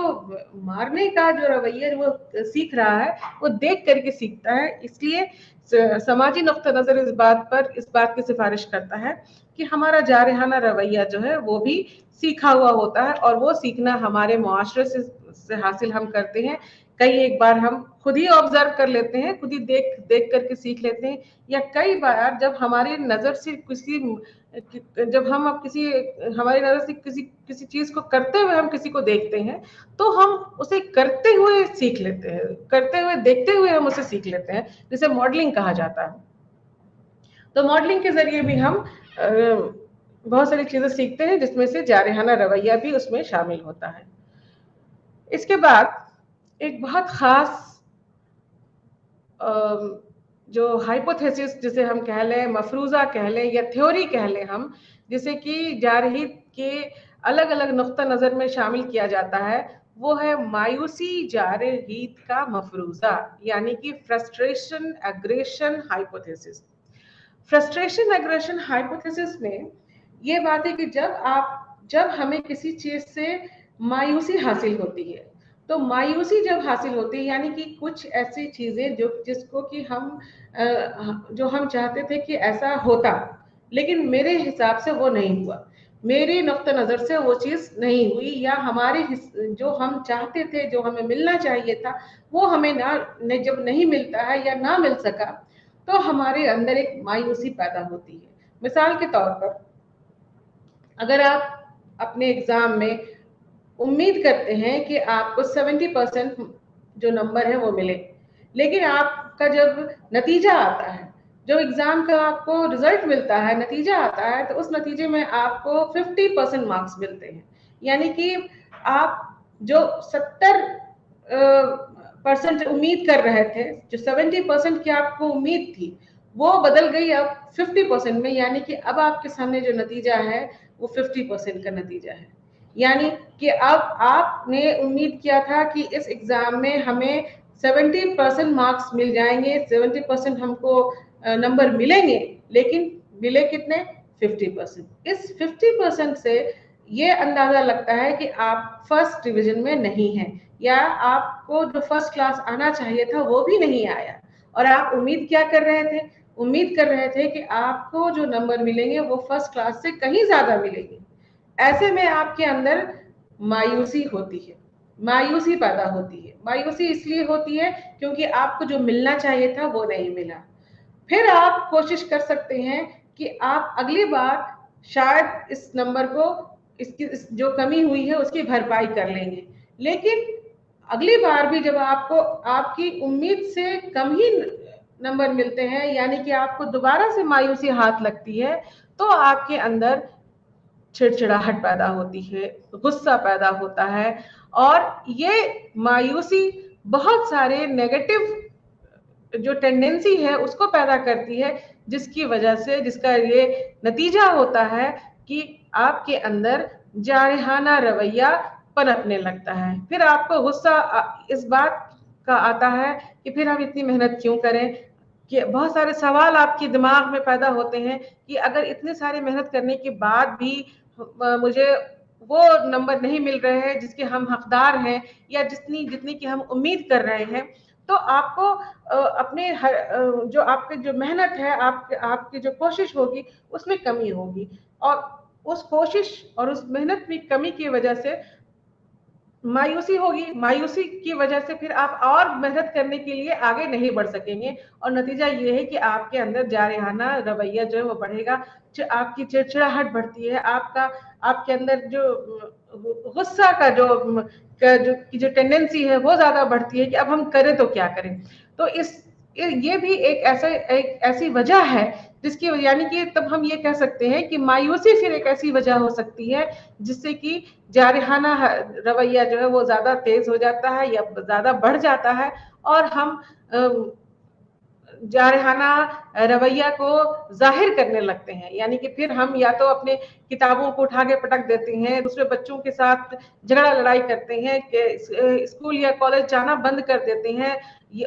मारने का जो रवैया वो सीख रहा है, वो देख करके सीखता है। इसलिए समाजी नुक्ता नजर इस बात की सिफारिश करता है कि हमारा जारहाना रवैया जो है वो भी सीखा हुआ होता है, और वो सीखना हमारे मुआशरे से हासिल हम करते हैं। कई एक बार हम खुद ही ऑब्जर्व कर लेते हैं, खुद ही देख देख करके सीख लेते हैं, या कई बार जब हमारी नजर से जब हम अब किसी हमारी नजर से किसी चीज को करते हुए हम किसी को देखते हैं, तो हम उसे करते हुए सीख लेते हैं, करते हुए देखते हुए हम उसे सीख लेते हैं, जिसे मॉडलिंग कहा जाता है। तो मॉडलिंग के जरिए भी हम बहुत सारी चीजें सीखते हैं, जिसमें से जारहाना रवैया भी उसमें शामिल होता है। इसके बाद एक बहुत खास जो हाइपोथेसिस जिसे हम कह लें, मफरूजा कह लें, या थ्योरी कह लें हम, जिसे कि जारहीत के अलग अलग नुक्ता नजर में शामिल किया जाता है, वो है मायूसी जारहीत का मफरूजा, यानी कि frustration aggression hypothesis. Frustration aggression hypothesis में ये बात है कि जब हमें किसी चीज से मायूसी हासिल होती है, तो मायूसी जब हासिल होती है, यानी कि कुछ ऐसी चीजें जिसको कि जो हम चाहते थे कि ऐसा होता, लेकिन मेरे हिसाब से वो नहीं हुआ, मेरी नुक्ता नजर से वो चीज नहीं हुई, या जो हम चाहते थे, जो हमें मिलना चाहिए था, वो हमें जब नहीं मिलता है या ना मिल सका, तो हमारे अंदर एक मायूसी पैदा होती है। मिसाल के तौर पर, अगर आप अपने एग्जाम में उम्मीद करते हैं कि आपको 70% जो नंबर है वो मिले, लेकिन आपका जब नतीजा आता है, जो एग्जाम का आपको रिजल्ट मिलता है, नतीजा आता है, तो उस नतीजे में आपको 50% मार्क्स मिलते हैं। यानी कि आप जो 70% उम्मीद कर रहे थे, जो 70% की आपको उम्मीद थी, वो बदल गई अब 50% में। यानी कि अब आपके सामने जो नतीजा है वो 50% का नतीजा है। यानी कि अब आपने उम्मीद किया था कि इस एग्जाम में हमें 70% मार्क्स मिल जाएंगे, 70% हमको नंबर मिलेंगे, लेकिन मिले कितने? 50%। इस 50% से ये अंदाजा लगता है कि आप फर्स्ट डिवीजन में नहीं हैं, या आपको जो फर्स्ट क्लास आना चाहिए था वो भी नहीं आया। और आप उम्मीद क्या कर रहे थे? उम्मीद कर रहे थे कि आपको जो नंबर मिलेंगे वो फर्स्ट क्लास से कहीं ज्यादा मिलेंगे। ऐसे में आपके अंदर मायूसी होती है, मायूसी पैदा होती है। मायूसी इसलिए होती है क्योंकि आपको जो मिलना चाहिए था वो नहीं मिला। फिर आप कोशिश कर सकते हैं कि आप अगली बार शायद इस नंबर को इस जो कमी हुई है उसकी भरपाई कर लेंगे। लेकिन अगली बार भी जब आपको आपकी उम्मीद से कम ही नंबर मिलते हैं, यानी कि आपको दोबारा से मायूसी हाथ लगती है, तो आपके अंदर चिड़चिड़ाहट पैदा होती है, गुस्सा पैदा होता है, और ये मायूसी बहुत सारे नेगेटिव जो टेंडेंसी है उसको पैदा करती है, जिसकी वजह से जिसका ये नतीजा होता है कि आपके अंदर जारहाना रवैया पनपने लगता है। फिर आपको गुस्सा इस बात का आता है कि फिर हम इतनी मेहनत क्यों करें, कि बहुत सारे सवाल आपके दिमाग में पैदा होते हैं कि अगर इतने सारे मेहनत करने के बाद भी मुझे वो नंबर नहीं मिल रहे हैं जिसके हम हकदार हैं, या जितनी जितनी की हम उम्मीद कर रहे हैं, तो आपको अपने जो आपकी जो मेहनत है, आपकी जो कोशिश होगी उसमें कमी होगी, और उस कोशिश और उस मेहनत में कमी की वजह से मायूसी होगी। मायूसी की वजह से फिर आप और मेहनत करने के लिए आगे नहीं बढ़ सकेंगे, और नतीजा ये है कि आपके अंदर जारहाना रवैया जो है वो बढ़ेगा, आपकी चिड़चिड़ाहट बढ़ती है, आपके अंदर जो गुस्सा का जो टेंडेंसी है वो ज्यादा बढ़ती है कि अब हम करें तो क्या करें। तो ये भी एक ऐसी वजह है जिसकी, यानी कि तब हम ये कह सकते हैं कि मायूसी फिर एक ऐसी वजह हो सकती है जिससे कि जारहाना रवैया जो है वो ज्यादा तेज हो जाता है या ज्यादा बढ़ जाता है, और हम जारहाना रवैया को जाहिर करने लगते हैं। यानी कि फिर हम या तो अपने किताबों को उठा के पटक देते हैं, दूसरे बच्चों के साथ झगड़ा लड़ाई करते हैं, कि स्कूल या कॉलेज जाना बंद कर देते हैं,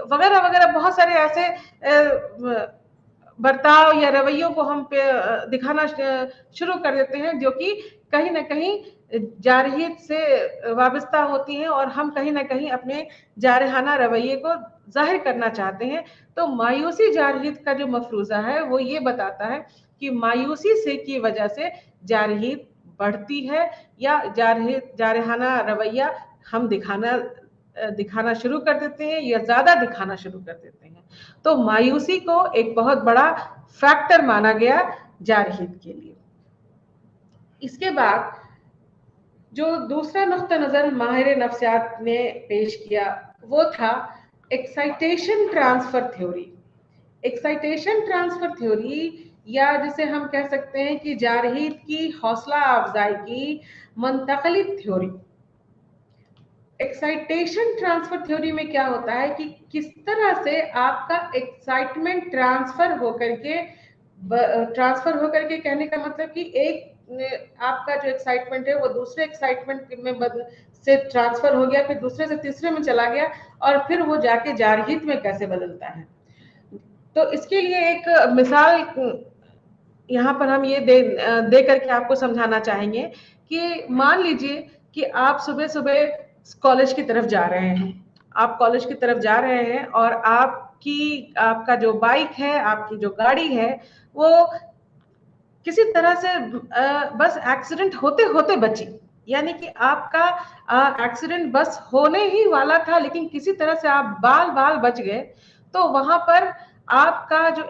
वगैरह वगैरह। बहुत सारे ऐसे बर्ताव या रवैयों को हम दिखाना शुरू कर देते हैं जो कि कहीं ना कहीं जारहियत से वाबस्ता होती हैं, और हम कहीं ना कहीं अपने जारहाना रवैये को जाहिर करना चाहते हैं। तो मायूसी जारहियत का जो मफरूजा है वो ये बताता है कि मायूसी से की वजह से जारहियत बढ़ती है, या जारहाना रवैया हम दिखाना शुरू कर देते हैं, या ज्यादा दिखाना शुरू कर देते हैं। तो मायूसी को एक बहुत बड़ा फैक्टर माना गया जारहियत के लिए। इसके बाद जो दूसरा नुक्ता नजर माहिर नफ्सियात ने पेश किया वो था excitation transfer theory. Excitation transfer theory, या जिसे हम कह सकते हैं कि जारहियत की हौसला अफजाई की मुंतकली थ्योरी। एक्साइटेशन ट्रांसफर थ्योरी में क्या होता है कि किस तरह से आपका एक्साइटमेंट ट्रांसफर होकर के कहने का मतलब कि एक आपका जो एक्साइटमेंट है वो दूसरे एक्साइटमेंट में से ट्रांसफर हो गया, फिर दूसरे से तीसरे में चला गया, और फिर वो जाके जारहियत में कैसे बदलता है। तो इसके लिए एक मिसाल यहाँ पर हम ये दे करके आपको समझाना चाहेंगे कि मान लीजिए कि आप सुबह सुबह कॉलेज की तरफ जा रहे हैं। आप कॉलेज की तरफ जा रहे हैं और आपका जो बाइक है, आपकी जो गाड़ी है, वो किसी तरह से बस एक्सीडेंट होते होते बची। यानी कि आपका एक्सीडेंट बस होने ही वाला था, लेकिन किसी तरह से आप बाल बाल बच गए। तो वहां पर आपका जो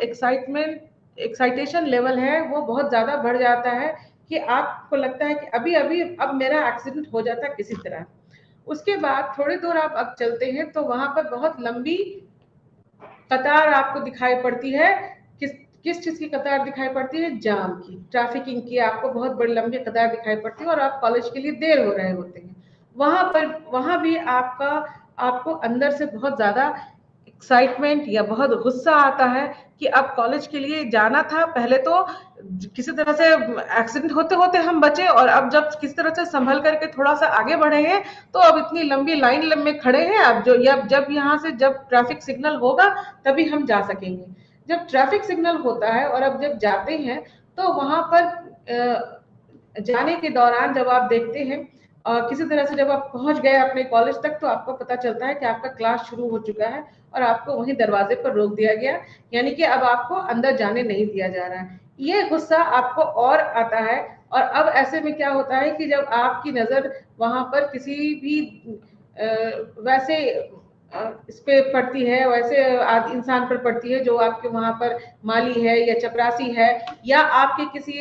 एक्साइटेशन लेवल है वो बहुत ज्यादा बढ़ जाता है, कि आपको लगता है कि अभी अभी अब मेरा एक्सीडेंट हो जाता किसी तरह। उसके बाद थोड़ी दूर आप अब चलते हैं तो वहां पर बहुत लंबी कतार आपको दिखाई पड़ती है। किस किस चीज की कतार दिखाई पड़ती है? जाम की, ट्रैफिकिंग की आपको बहुत बड़ी लंबी कतार दिखाई पड़ती है, और आप कॉलेज के लिए देर हो रहे होते हैं। वहां भी आपको अंदर से बहुत ज्यादा एक्साइटमेंट या बहुत गुस्सा आता है कि अब कॉलेज के लिए जाना था। पहले तो किसी तरह से एक्सीडेंट होते होते हम बचे, और अब जब किसी तरह से संभल करके थोड़ा सा आगे बढ़े हैं तो अब इतनी लंबी लाइन में खड़े हैं। अब जब यहाँ से जब ट्रैफिक सिग्नल होगा तभी हम जा सकेंगे। जब ट्रैफिक सिग्नल होता है और अब जब जाते हैं तो वहां पर जाने के दौरान जब आप देखते हैं किसी तरह से जब आप पहुंच गए अपने कॉलेज तक, तो आपको पता चलता है कि आपका क्लास शुरू हो चुका है और आपको वहीं दरवाजे पर रोक दिया गया, यानी कि अब आपको अंदर जाने नहीं दिया जा रहा है। ये गुस्सा आपको और आता है। और अब ऐसे में क्या होता है कि जब आपकी नजर वहां पर किसी भी वैसे इस पे पड़ती है, वैसे इंसान पर पड़ती है जो आपके वहां पर माली है या चपरासी है, या आपके किसी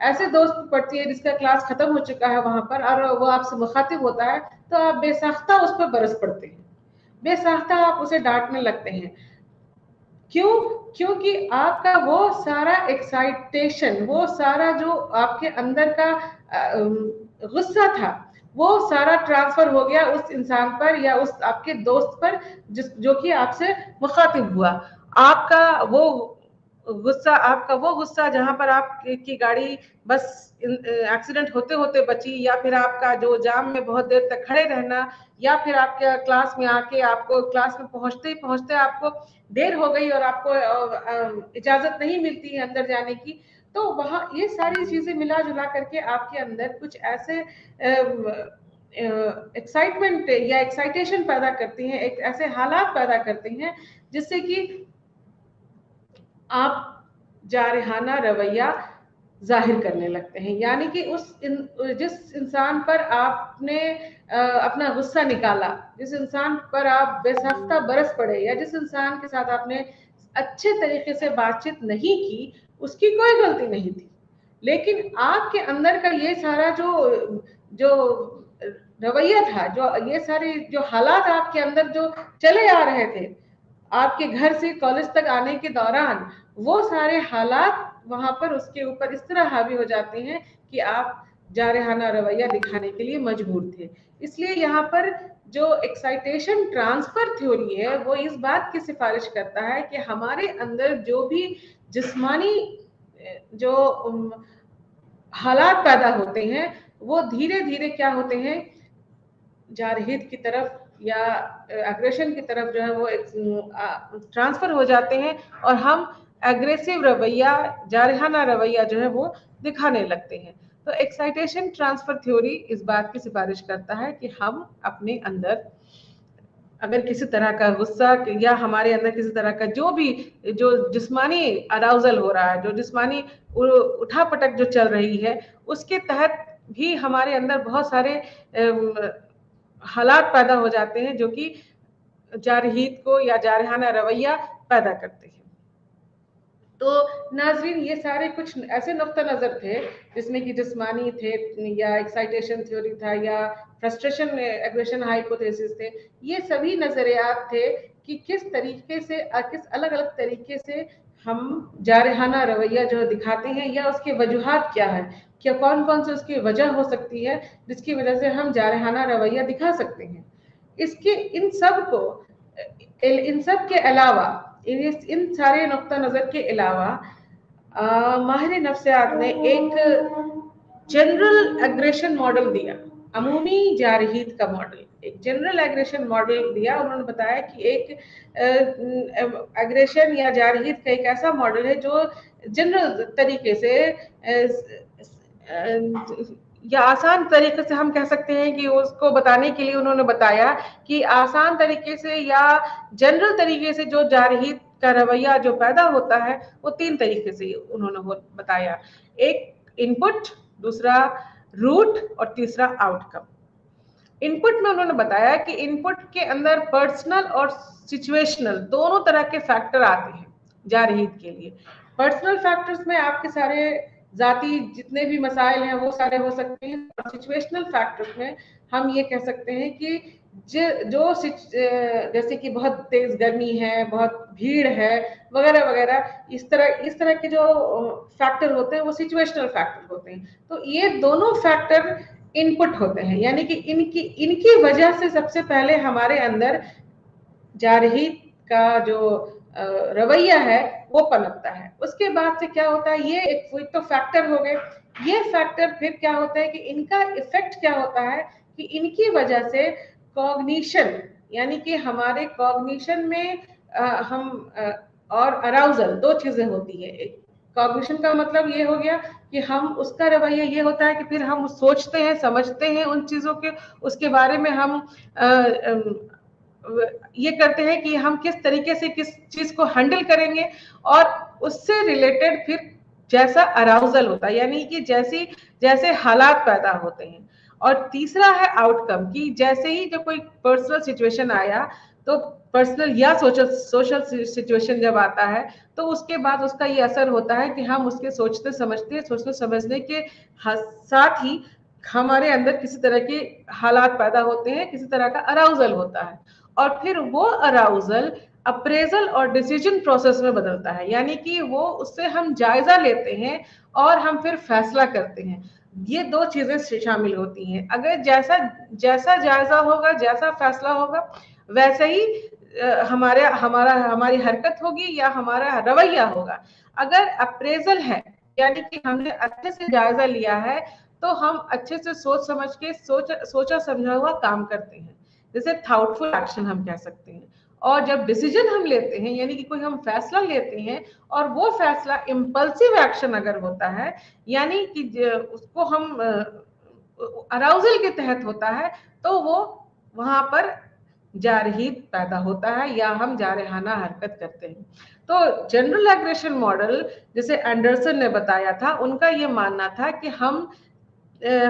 ऐसे दोस्त पर पड़ती है जिसका क्लास खत्म हो चुका है वहां पर और वो आपसे मुखातिब होता है, तो आप बेसाख्ता उस पर बरस पड़ते हैं, बेसाख्ता आप उसे डांटने लगते हैं। क्यों? क्योंकि आपका वो सारा एक्साइटेशन, वो सारा जो आपके अंदर का गुस्सा था, वो सारा ट्रांसफर हो गया उस इंसान पर या उस आपके दोस्त पर जो कि आपसे मुखातिब हुआ। आपका वो गुस्सा, आपका वो गुस्सा जहां पर आपकी गाड़ी बस एक्सीडेंट होते होते बची, या फिर आपका जो जाम में बहुत देर तक खड़े रहना, या फिर आपके क्लास में आके आपको क्लास में पहुंचते ही पहुंचते आपको देर हो गई और आपको इजाजत नहीं मिलती है अंदर जाने की, तो वहां ये सारी चीजें मिला जुला करके आपके अंदर कुछ ऐसे एक्साइटमेंट या एक्साइटेशन पैदा करती हैं, एक ऐसे हालात पैदा करते हैं जिससे कि आप जारहाना रवैया जाहिर करने लगते हैं। यानी कि जिस इंसान पर आपने अपना गुस्सा निकाला, जिस इंसान पर आप बेसाख्ता बरस पड़े, या जिस इंसान के साथ आपने अच्छे तरीके से बातचीत नहीं की, उसकी कोई गलती नहीं थी, लेकिन आपके अंदर का ये सारा जो जो रवैया था, जो ये सारे जो हालात आपके अंदर जो चले आ रहे थे आपके घर से कॉलेज तक आने के दौरान, वो सारे हालात वहां पर उसके ऊपर इस तरह हावी हो जाते हैं कि आप जारहाना रवैया दिखाने के लिए मजबूर थे। इसलिए यहाँ पर जो एक्साइटेशन ट्रांसफर थ्योरी है वो इस बात की सिफारिश करता है कि हमारे अंदर जो भी जिस्मानी जो हालात पैदा होते हैं, वो धीरे धीरे क्या होते हैं, जारहित की तरफ या एग्रेशन की तरफ जो है वो ट्रांसफर हो जाते हैं, और हम एग्रेसिव रवैया, जारहाना रवैया जो है वो दिखाने लगते हैं। तो एक्साइटेशन ट्रांसफर थ्योरी इस बात की सिफारिश करता है कि हम अपने अंदर अगर किसी तरह का गुस्सा या हमारे अंदर किसी तरह का जो जिस्मानी अराउजल हो रहा है, जो जिस्मानी उठापटक जो चल रही है, उसके तहत भी हमारे अंदर बहुत सारे हालात पैदा हो जाते हैं जो कि जारहीत को या जारहाना रवैया पैदा करते हैं। तो नाजरीन, ये सारे कुछ ऐसे नुक्ता नजर थे जिसमें कि जिस्मानी थे, या एक्साइटेशन थ्योरी था, या फ्रस्ट्रेशन एग्रेशन हाइपोथेसिस थे। ये सभी नजरियात थे कि किस तरीके से किस अलग अलग तरीके से हम जारहाना रवैया जो दिखाते हैं, या उसके वजूहात क्या है, क्या कौन कौन से उसकी वजह हो सकती है जिसकी वजह से हम जारहाना रवैया दिखा सकते हैं। इसके इन सब के अलावा, इन सारे नुक्ता नजर के अलावा माहिर नफ्सियात ने एक जनरल एग्रेशन मॉडल दिया, अमूमी जारहीत का मॉडल, एक जनरल एग्रेशन मॉडल दिया। उन्होंने बताया कि एक एग्रेशन या जारहीत का एक ऐसा मॉडल है जो जनरल तरीके से या आसान तरीके से हम कह सकते हैं कि उसको बताने के लिए उन्होंने बताया कि आसान तरीके से या जनरल तरीके से जो जारहीत का रवैया जो पैदा होता है वो तीन तरीके से उन्होंने बताया, एक इनपुट, दूसरा रूट और तीसरा आउटकम। इनपुट में उन्होंने बताया कि इनपुट के अंदर पर्सनल और सिचुएशनल दोनों तरह के फैक्टर आते हैं जारहीत के लिए। पर्सनल फैक्टर्स में आपके सारे जाती जितने भी मसाइल हैं वो सारे हो सकते हैं, और सिचुएशनल फैक्टर्स में हम ये कह सकते हैं कि जो जैसे कि बहुत तेज गर्मी है, बहुत भीड़ है, वगैरह वगैरह, इस तरह के जो फैक्टर होते हैं वो सिचुएशनल फैक्टर होते हैं। तो ये दोनों फैक्टर इनपुट होते हैं, यानी कि इनकी वजह से सबसे पहले हमारे अंदर जारहीत का जो रवैया है वो पनपता है। उसके बाद से क्या होता है, ये एक तो फैक्टर हो गए, ये फैक्टर फिर क्या होता है कि इनका इफेक्ट क्या होता है कि इनकी वजह से कॉग्निशन, यानी कि हमारे कॉग्निशन में और अराउजल दो चीजें होती है। एक कॉग्निशन का मतलब ये हो गया कि हम उसका रवैया ये होता है कि फिर हम सोचते हैं, समझते हैं उन चीजों के, उसके बारे में हम ये करते हैं कि हम किस तरीके से किस चीज को हैंडल करेंगे, और उससे रिलेटेड फिर जैसा अराउजल होता है, यानी कि जैसे हालात पैदा होते हैं। और तीसरा है आउटकम, कि जैसे ही जो कोई पर्सनल सिचुएशन आया तो पर्सनल या सोशल सिचुएशन जब आता है तो उसके बाद उसका ये असर होता है कि हम उसके सोचने समझने के साथ ही हमारे अंदर किसी तरह के हालात पैदा होते हैं, किसी तरह का अराउजल होता है, और फिर वो अराउजल अप्रेजल और डिसीजन प्रोसेस में बदलता है, यानी कि वो उससे हम जायजा लेते हैं और हम फिर फैसला करते हैं। ये दो चीजें शामिल होती हैं। अगर जैसा जैसा जायजा होगा, जैसा फैसला होगा, वैसे ही हमारी हरकत होगी या हमारा रवैया होगा। अगर अप्रेजल है, यानी कि हमने अच्छे से जायजा लिया है, तो हम अच्छे से सोच समझ के सोचा समझा हुआ काम करते हैं, जैसे थाउटफुल एक्शन हम कह सकते हैं। और जब डिसीजन हम लेते हैं, यानी कि कोई हम फैसला लेते हैं और वो फैसला इम्पल्सिव एक्शन अगर होता है, यानी कि उसको हम अराउजल के तहत होता है, तो वो वहां पर जारहीत पैदा होता है या हम जारहाना हरकत करते हैं। तो जनरल एग्रेशन मॉडल, जैसे एंडरसन ने बताया था, उनका ये मानना था कि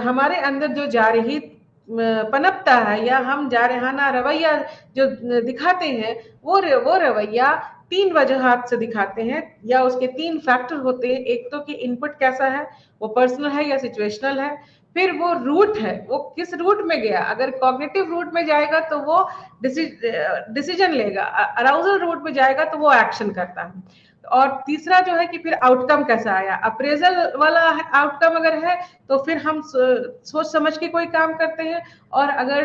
हमारे अंदर जो जारहीत पनपता है या हम जारहाना रवैया जो दिखाते हैं, वो रवैया तीन वजहात से दिखाते हैं, या उसके तीन फैक्टर होते हैं। एक तो कि इनपुट कैसा है, वो पर्सनल है या सिचुएशनल है। फिर वो रूट है, वो किस रूट में गया। अगर कॉग्निटिव रूट में जाएगा तो वो डिसीजन लेगा, अराउजल रूट में जाएगा तो वो एक्शन करता है। और तीसरा जो है कि फिर आउटकम कैसा आया। अप्रेजल वाला आउटकम अगर है तो फिर हम सोच समझ के कोई काम करते हैं, और अगर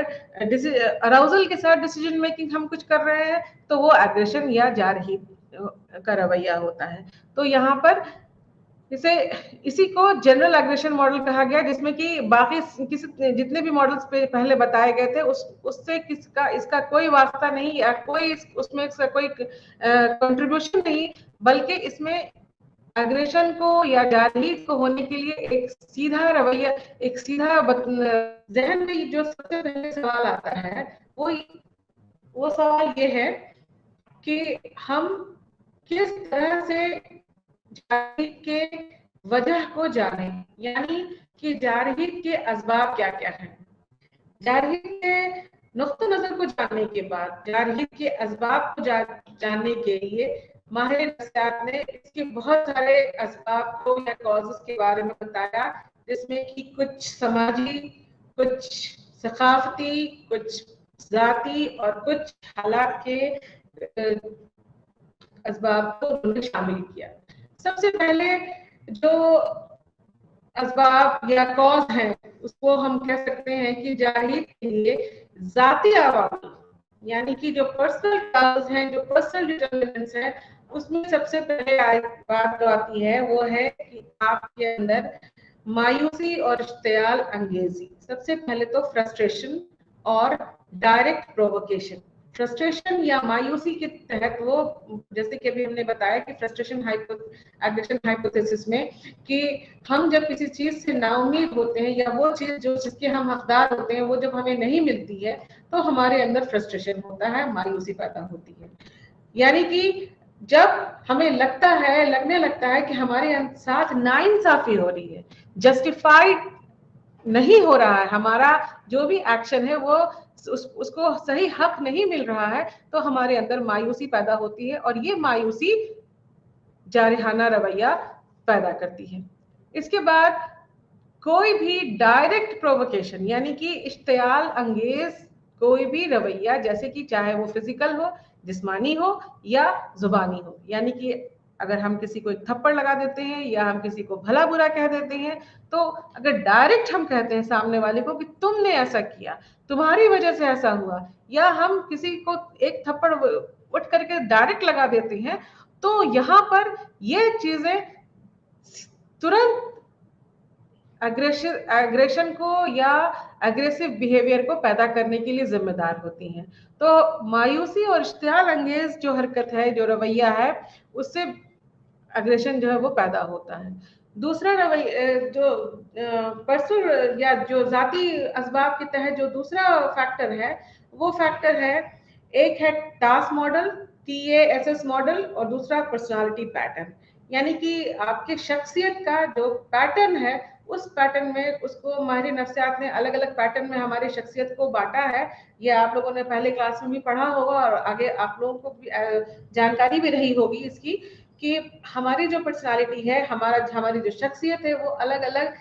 अराउजल के साथ डिसीजन मेकिंग हम कुछ कर रहे हैं तो वो एग्रेशन या जारही का रवैया होता है। तो यहाँ पर इसे इसी को जनरल एग्रेशन मॉडल कहा गया, जिसमें कि बाकी किसी जितने भी मॉडल्स पे पहले बताए गए थे उससे किसका इसका कोई वास्ता नहीं, या कोई उसमें इसका कोई कंट्रीब्यूशन नहीं, बल्कि इसमें एग्रेशन को या जारहीत को होने के लिए एक सीधा रवैया, एक सीधा जहन में जो सबसे पहले सवाल आता है वो सवाल ये है कि हम किस तरह से जारहीत के वजह को जाने, यानी कि जारहीत के असबाब क्या क्या है। जारहीत के नुक्ते नजर को जानने के बाद जारहीत के असबाब को जानने के लिए माहिर नफ्सियात ने इसके बहुत सारे असबाब को या कॉजेस के बारे में बताया, जिसमें कि कुछ समाजी, कुछ सकाफती, कुछ जाती और कुछ हालात के असबाब को उन्होंने शामिल किया। सबसे पहले जो असबाब या कॉज है उसको हम कह सकते हैं कि जारहीत के लिए जाती आवाज़, यानी कि जो पर्सनल कॉज हैं, जो पर्सनल डिटरमिनेंट्स हैं, उसमें सबसे पहले बात जो आती है वो है कि आपके अंदर मायूसी और इश्तियाल अंगेजी। सबसे पहले तो फ्रस्ट्रेशन और डायरेक्ट प्रोवोकेशन। फ्रस्ट्रेशन या मायूसी के तहत वो, जैसे कि अभी हमने बताया कि फ्रस्ट्रेशन एग्रेशन हाइपोथेसिस में कि हम जब किसी चीज से नाउम्मीद होते हैं या वो चीज जो जिसके हम हकदार होते हैं वो जब हमें नहीं मिलती है तो हमारे अंदर फ्रस्ट्रेशन होता है, मायूसी पैदा होती है। यानी कि जब हमें लगने लगता है कि हमारे साथ नाइंसाफी हो रही है, जस्टिफाइड नहीं हो रहा है, हमारा जो भी एक्शन है वो उसको सही हक नहीं मिल रहा है, तो हमारे अंदर मायूसी पैदा होती है, और ये मायूसी जारहाना रवैया पैदा करती है। इसके बाद कोई भी डायरेक्ट प्रोवोकेशन, यानी कि इश्तियाल अंगेज कोई भी रवैया, जैसे कि चाहे वो फिजिकल हो, जिस्मानी हो या जुबानी हो, यानी कि अगर हम किसी को एक थप्पड़ लगा देते हैं या हम किसी को भला बुरा कह देते हैं, तो अगर डायरेक्ट हम कहते हैं सामने वाले को कि तुमने ऐसा किया, तुम्हारी वजह से ऐसा हुआ, या हम किसी को एक थप्पड़ उठ करके डायरेक्ट लगा देते हैं, तो यहाँ पर ये चीजें तुरंत एग्रेशन को या एग्रेसिव बिहेवियर को पैदा करने के लिए जिम्मेदार होती हैं। तो मायूसी और इश्तियाल अंगेज जो हरकत है, जो रवैया है, उससे एग्रेशन जो है वो पैदा होता है। दूसरा रवैया जो पर्सनल या जो जाती असबाब के तहत जो दूसरा फैक्टर है, वो फैक्टर है, एक है टास्क मॉडल, TASS मॉडल, और दूसरा पर्सनालिटी पैटर्न। यानी कि आपके शख्सियत का जो पैटर्न है उस पैटर्न में उसको माहिर नफ्सियात ने अलग अलग पैटर्न में हमारी शख्सियत को बांटा है। ये आप लोगों ने पहले क्लास में भी पढ़ा होगा और आगे आप लोगों को भी जानकारी भी रही होगी इसकी, कि हमारी जो पर्सनालिटी है, हमारी जो शख्सियत है, वो अलग अलग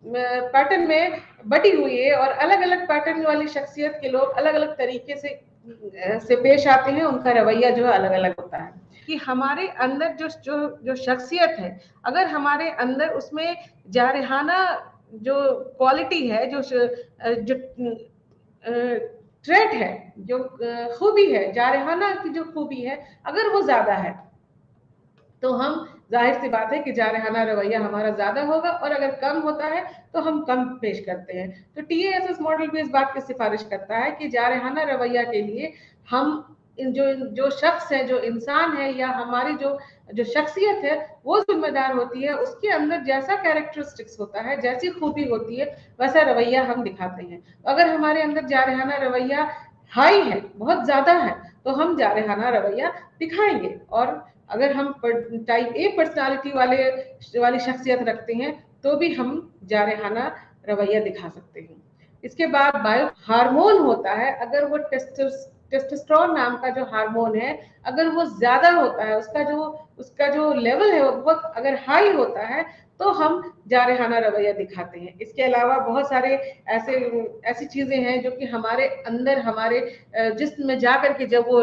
पैटर्न में बटी हुई है और अलग अलग पैटर्न वाली शख्सियत के लोग अलग अलग तरीके से पेश आते हैं, उनका रवैया जो है अलग अलग होता है। कि हमारे अंदर जो जो जो शख्सियत है, अगर हमारे अंदर उसमें जारहाना जो क्वालिटी है, जो ट्रेट है, जो खूबी है, जारहाना की जो खूबी है, अगर वो ज्यादा है तो हम, जाहिर सी बात है कि जारहाना रवैया हमारा ज्यादा होगा, और अगर कम होता है तो हम कम पेश करते हैं। तो TASS मॉडल भी इस बात की सिफारिश करता है कि जारहाना रवैया के लिए हम जो जो शख्स है, जो इंसान है, या हमारी जो जो शख्सियत है, वो जिम्मेदार होती है। उसके अंदर जैसा कैरेक्टरिस्टिक्स होता है, जैसी खूबी होती है, वैसा रवैया हम दिखाते हैं। अगर हमारे अंदर जारहाना रवैया हाई है, बहुत ज्यादा है, तो हम जारहाना रवैया दिखाएंगे। और अगर हम टाइप ए पर्सनालिटी वाली शख्सियत रखते हैं तो भी हम जारहाना रवैया दिखा सकते हैं। इसके बाद बायो हार्मोन होता है। अगर वो टेस्टोस्टेरोन नाम का जो हार्मोन है, अगर वो ज्यादा होता है, उसका जो लेवल है वो बहुत अगर हाई होता है, तो हम जारहाना रवैया दिखाते हैं। इसके अलावा बहुत सारे ऐसी चीजें हैं जो कि हमारे अंदर, हमारे जिस्म में जाकर के जब वो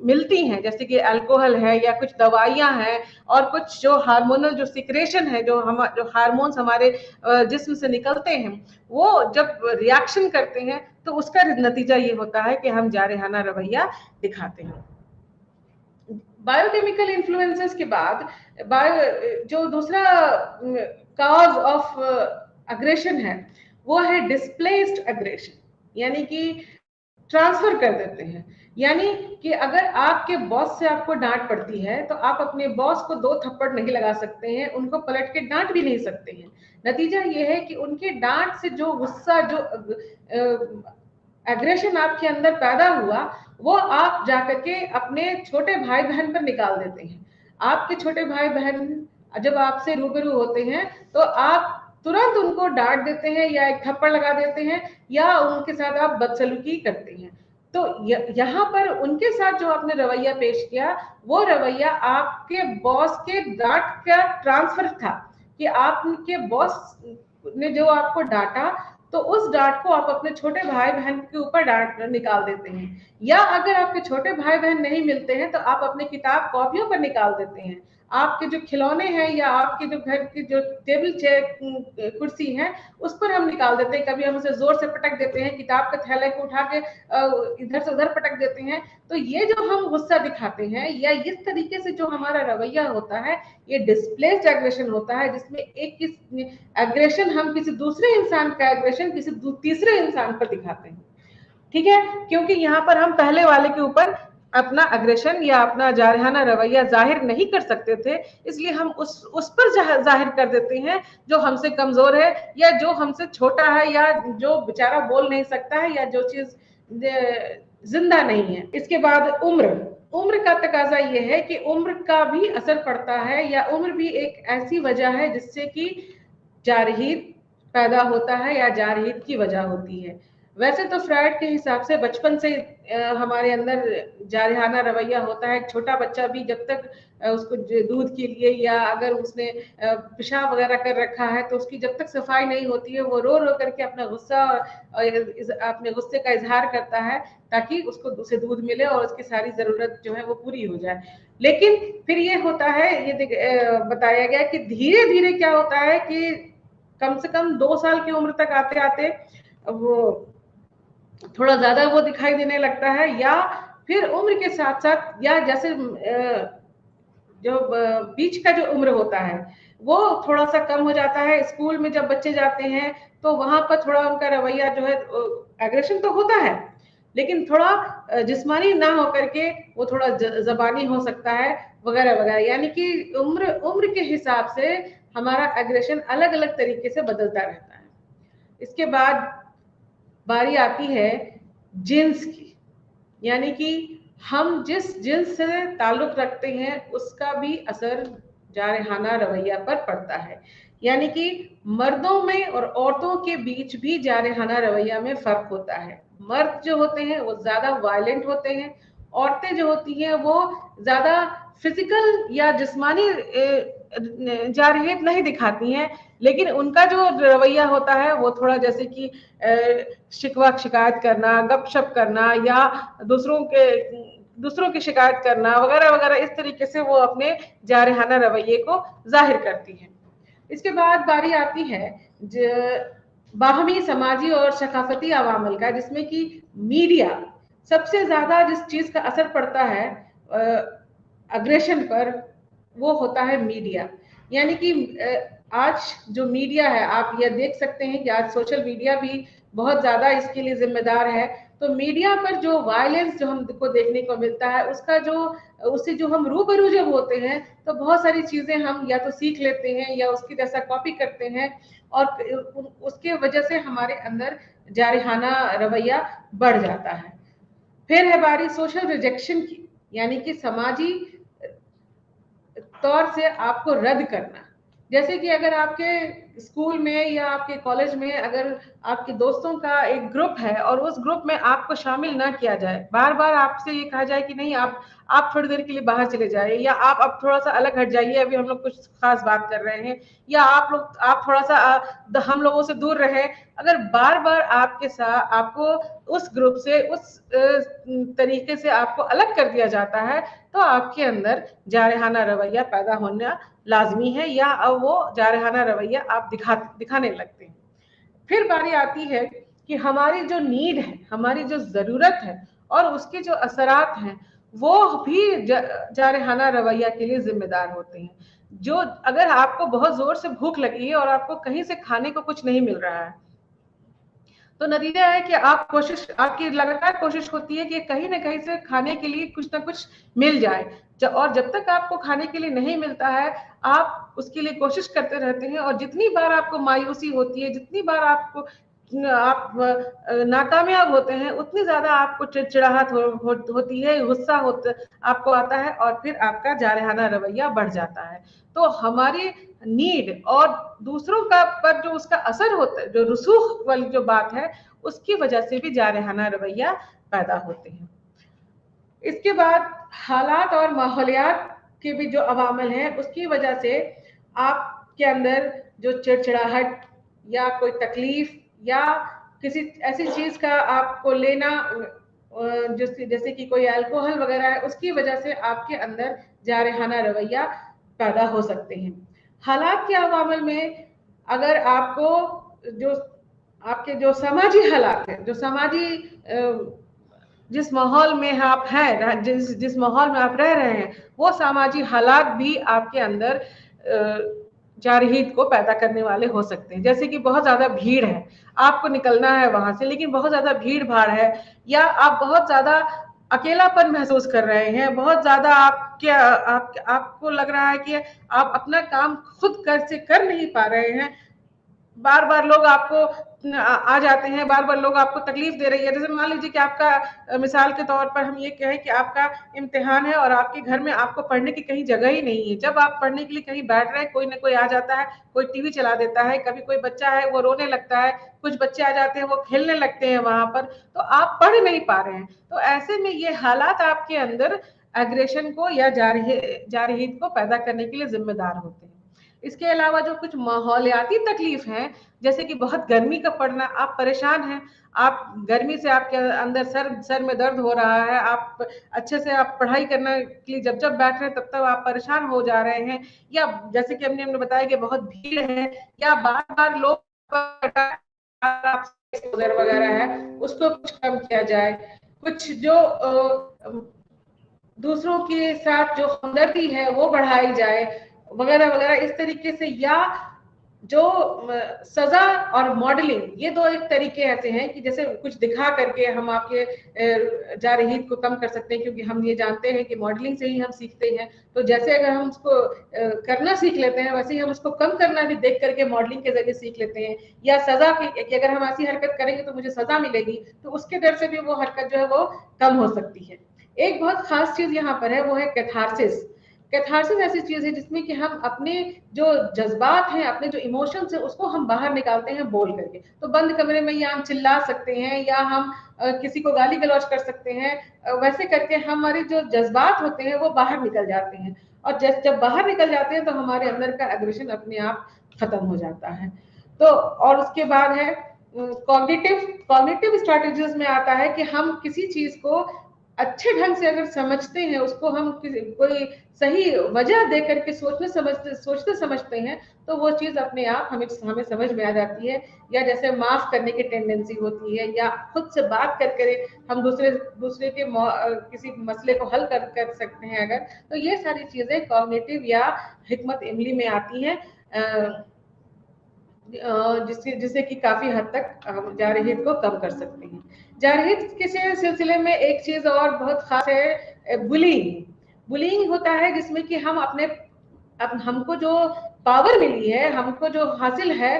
मिलती हैं, जैसे कि अल्कोहल है या कुछ दवाइयां हैं, और कुछ जो हार्मोनल जो सिक्रेशन है, जो हार्मोन्स हमारे जिस्म से निकलते हैं, वो जब रिएक्शन करते हैं तो उसका नतीजा ये होता है कि हम जारहाना रवैया दिखाते हैं। बायोकेमिकल इन्फ्लुएंसेस के बाद जो दूसरा कॉज ऑफ अग्रेशन है, वो है डिस्प्लेस्ड अग्रेशन, यानी कि ट्रांसफर कर देते हैं। यानी कि अगर आपके बॉस से आपको डांट पड़ती है, तो आप अपने बॉस को 2 थप्पड़ नहीं लगा सकते हैं, उनको पलट के डांट भी नहीं सकते हैं। नतीजा ये है कि उनके डांट से जो गुस्सा, जो एग्रेशन आपके अंदर पैदा हुआ, वो आप जाकर के अपने छोटे भाई बहन पर निकाल देते हैं। आपके छोटे भाई बहन जब आपसे रूबरू होते हैं तो आप तुरंत उनको डांट देते हैं या एक थप्पड़ लगा देते हैं, या उनके साथ आप बदसलूकी करते हैं। तो यहाँ पर उनके साथ जो आपने रवैया पेश किया, वो रवैया आपके बॉस के डांट का ट्रांसफर था, कि आपके बॉस ने जो आपको डांटा, तो उस डांट को आप अपने छोटे भाई बहन के ऊपर डांट निकाल देते हैं। या अगर आपके छोटे भाई बहन नहीं मिलते हैं तो आप अपने किताब कॉपियों पर निकाल देते हैं। आपके जो खिलौने हैं या आपके जो घर की जो टेबल चेयर कुर्सी है, उस पर हम निकाल देते हैं। कभी हम उसे जोर से पटक देते हैं, किताब के थैले को उठा के इधर से उधर पटक देते हैं। तो ये जो हम गुस्सा दिखाते हैं, या इस तरीके से जो हमारा रवैया होता है, ये डिस्प्लेस्ड एग्रेशन होता है, जिसमें एक एग्रेशन हम किसी दूसरे इंसान का एग्रेशन किसी तीसरे इंसान पर दिखाते हैं। ठीक है, क्योंकि यहाँ पर हम पहले वाले के ऊपर अपना अग्रेशन या अपना जारहाना रवैया जाहिर नहीं कर सकते थे, इसलिए हम उस पर जाहिर कर देते हैं जो हमसे कमजोर है, या जो हमसे छोटा है, या जो बेचारा बोल नहीं सकता है, या जो चीज जिंदा नहीं है। इसके बाद उम्र का तकाजा ये है कि उम्र का भी असर पड़ता है, या उम्र भी एक ऐसी वजह है जिससे कि जारहीत पैदा होता है या जारहीत की वजह होती है। वैसे तो फ्रायड के हिसाब से बचपन से हमारे अंदर जारहाना रवैया होता है। छोटा बच्चा भी जब तक उसको दूध के लिए, या अगर उसने पेशाब वगैरह कर रखा है, तो उसकी जब तक सफाई नहीं होती है, वो रो रो करके अपना गुस्सा अपने गुस्से का इजहार करता है, ताकि उसको उसे दूध मिले और उसकी सारी जरूरत जो है वो पूरी हो जाए। लेकिन फिर ये होता है, ये बताया गया कि धीरे धीरे क्या होता है कि कम से कम 2 साल की उम्र तक आते आते वो थोड़ा ज्यादा वो दिखाई देने लगता है, या फिर उम्र के साथ साथ, या जैसे जो बीच का जो उम्र होता है वो थोड़ा सा कम हो जाता है। स्कूल में जब बच्चे जाते हैं तो वहां पर थोड़ा उनका रवैया जो है, एग्रेशन तो होता है लेकिन थोड़ा जिस्मानी ना होकर के वो थोड़ा जबानी हो सकता है, वगैरह वगैरह। यानी कि उम्र के हिसाब से हमारा एग्रेशन अलग अलग तरीके से बदलता रहता है। इसके बाद बारी आती है जिन्स की, यानी कि हम जिस जिन्स से ताल्लुक रखते हैं उसका भी असर जारहाना रवैया पर पड़ता है। यानी कि मर्दों में और औरतों के बीच भी जारहाना रवैया में फर्क होता है। मर्द जो होते हैं वो ज्यादा वायलेंट होते हैं, औरतें जो होती हैं वो ज्यादा फिजिकल या जिस्मानी जारहियत नहीं दिखाती हैं, लेकिन उनका जो रवैया होता है वो थोड़ा जैसे कि शिकवा शिकायत करना, गपशप करना या दूसरों की शिकायत करना वगैरह वगैरह, इस तरीके से वो अपने जारहाना रवैये को जाहिर करती हैं। इसके बाद बारी आती है बाहमी समाजी और सकाफती अवामिल का, जिसमें कि मीडिया सबसे ज्यादा जिस चीज का असर पड़ता है अग्रेशन पर, वो होता है मीडिया। यानी कि आज जो मीडिया है, आप ये देख सकते हैं कि आज सोशल मीडिया भी बहुत ज्यादा इसके लिए जिम्मेदार है। तो मीडिया पर जो वायलेंस जो हमको देखने को मिलता है, उससे जो हम रूबरू जब होते हैं तो बहुत सारी चीजें हम या तो सीख लेते हैं या उसकी जैसा कॉपी करते हैं, और उसके वजह से हमारे अंदर जारहाना रवैया बढ़ जाता है। फिर है बारी सोशल रिजेक्शन की, यानी कि समाजी तौर से आपको रद्द करना। जैसे कि अगर आपके स्कूल में या आपके कॉलेज में अगर आपके दोस्तों का एक ग्रुप है और उस ग्रुप में आपको शामिल ना किया जाए, बार बार आपसे ये कहा जाए कि नहीं आप थोड़ी देर के लिए बाहर चले जाइए, या आप अब थोड़ा सा अलग हट जाइए, अभी हम लोग कुछ खास बात कर रहे हैं, या आप थोड़ा सा हम लोगों से दूर रहे। अगर बार बार आपके साथ आपको उस ग्रुप से उस तरीके से आपको अलग कर दिया जाता है, तो आपके अंदर जारहाना रवैया पैदा होना लाजमी है, या अब वो जारहाना रवैया आप दिखाने लगते हैं। फिर बारी आती है कि हमारी जो नीड है, हमारी जो जरूरत है और उसके जो असरात हैं, वो भी जारहाना रवैया के लिए जिम्मेदार होते हैं। जो अगर आपको बहुत जोर से भूख लगी है और आपको कहीं से खाने को कुछ नहीं मिल रहा है, तो नतीजा है कि आपकी लगातार कोशिश होती है कि कहीं ना कहीं से खाने के लिए कुछ ना कुछ मिल जाए, और जब तक आपको खाने के लिए नहीं मिलता है, आप उसके लिए कोशिश करते रहते हैं, और जितनी बार आपको मायूसी होती है, जितनी बार आप नाकामयाब होते हैं, उतनी ज्यादा आपको चिड़चिड़ाहट होती है, गुस्सा आपको आता है, और फिर आपका जारहाना रवैया बढ़ जाता है। तो हमारी नीड और दूसरों का पर जो उसका असर होता है, जो रसूख वाली जो बात है, उसकी वजह से भी जारहाना रवैया पैदा होते हैं। इसके बाद हालात और माहौलियात के भी जो अवामिल हैं, उसकी वजह से आपके अंदर जो चिड़चिड़ाहट या कोई तकलीफ या किसी ऐसी चीज का आपको लेना, जैसे कि कोई अल्कोहल वगैरह है, उसकी वजह से आपके अंदर जारहाना रवैया पैदा हो सकते हैं। हालात के अवामिल में अगर आपको जो आपके जो समाजी हालात है, जो समाजी जिस माहौल में आप हैं, जिस माहौल में आप रह रहे हैं, वो सामाजिक हालात भी आपके अंदर जारहीत को पैदा करने वाले हो सकते हैं। जैसे कि बहुत ज्यादा भीड़ है, आपको निकलना है वहां से, लेकिन बहुत ज्यादा भीड़ भाड़ है, या आप बहुत ज्यादा अकेलापन महसूस कर रहे हैं, बहुत ज्यादा आपको लग रहा है कि आप अपना काम खुद कर नहीं पा रहे हैं, बार बार लोग आपको आ जाते हैं, बार बार लोग आपको तकलीफ दे रही है। जैसे मान लीजिए कि आपका मिसाल के तौर पर हम ये कहें कि आपका इम्तिहान है और आपके घर में आपको पढ़ने की कहीं जगह ही नहीं है। जब आप पढ़ने के लिए कहीं बैठ रहे हैं, कोई ना कोई आ जाता है, कोई टीवी चला देता है, कभी कोई बच्चा है वो रोने लगता है, कुछ बच्चे आ जाते हैं वो खेलने लगते हैं वहां पर, तो आप पढ़ नहीं पा रहे हैं। तो ऐसे में ये हालात आपके अंदर एग्रेशन को या जारहीत को पैदा करने के लिए जिम्मेदार होते हैं। इसके अलावा जो कुछ माहौलियाती तकलीफ है, जैसे कि बहुत गर्मी का पड़ना, आप परेशान हैं, आप गर्मी से आपके अंदर सर में दर्द हो रहा है, आप अच्छे से आप पढ़ाई करने के लिए जब जब बैठ रहे हैं तब तक आप परेशान हो जा रहे हैं, या जैसे कि हमने बताया कि बहुत भीड़ है, या बार बार लोग वगैरह है, उसको कुछ कम किया जाए, कुछ जो दूसरों के साथ जो हमदर्दी है वो बढ़ाई जाए, वगैरह वगैरह इस तरीके से। या जो सजा और मॉडलिंग, ये दो एक तरीके ऐसे हैं कि जैसे कुछ दिखा करके हम आपके जारहीत को कम कर सकते हैं, क्योंकि हम ये जानते हैं कि मॉडलिंग से ही हम सीखते हैं। तो जैसे अगर हम उसको करना सीख लेते हैं, वैसे ही हम उसको कम करना भी देख करके मॉडलिंग के जरिए सीख लेते हैं। या सजा की, अगर हम ऐसी हरकत करेंगे तो मुझे सजा मिलेगी, तो उसके डर से भी वो हरकत जो है वो कम हो सकती है। एक बहुत खास चीज यहाँ पर है, वो है कैथारसिस। कैथारसिस ऐसी चीज है जिसमें कि हम अपने जो जज्बात हैं, अपने जो इमोशंस हैं, उसको हम बाहर निकालते हैं बोल करके। तो बंद कमरे में या हम चिल्ला सकते हैं या हम किसी को गाली गलौज कर सकते हैं, वैसे करके हमारे जो जज्बात होते हैं वो बाहर निकल जाते हैं। और जब बाहर निकल जाते हैं तो हमारे अंदर का एग्रेशन अपने आप खत्म हो जाता है। तो और उसके बाद है कॉग्निटिव कॉग्निटिव स्ट्रेटजीज में आता है कि हम किसी चीज को अच्छे ढंग से अगर समझते हैं, उसको हम कोई सही वजह दे करके सोचते समझते हैं, तो वो चीज अपने आप हमें हमें समझ में आ जाती है। या जैसे माफ करने की टेंडेंसी होती है, या खुद से बात करके हम दूसरे दूसरे के किसी मसले को हल कर सकते हैं अगर, तो ये सारी चीजें कॉग्निटिव या हिकमत इमली में आती हैं, जिससे जिससे कि काफी हद तक हम जारहियत को कम कर सकते हैं। जारहियत के सिलसिले में एक चीज और बहुत खास है, बुलिंग। बुलिंग होता है जिसमें कि हम अपने हमको जो पावर मिली है, हमको जो हासिल है,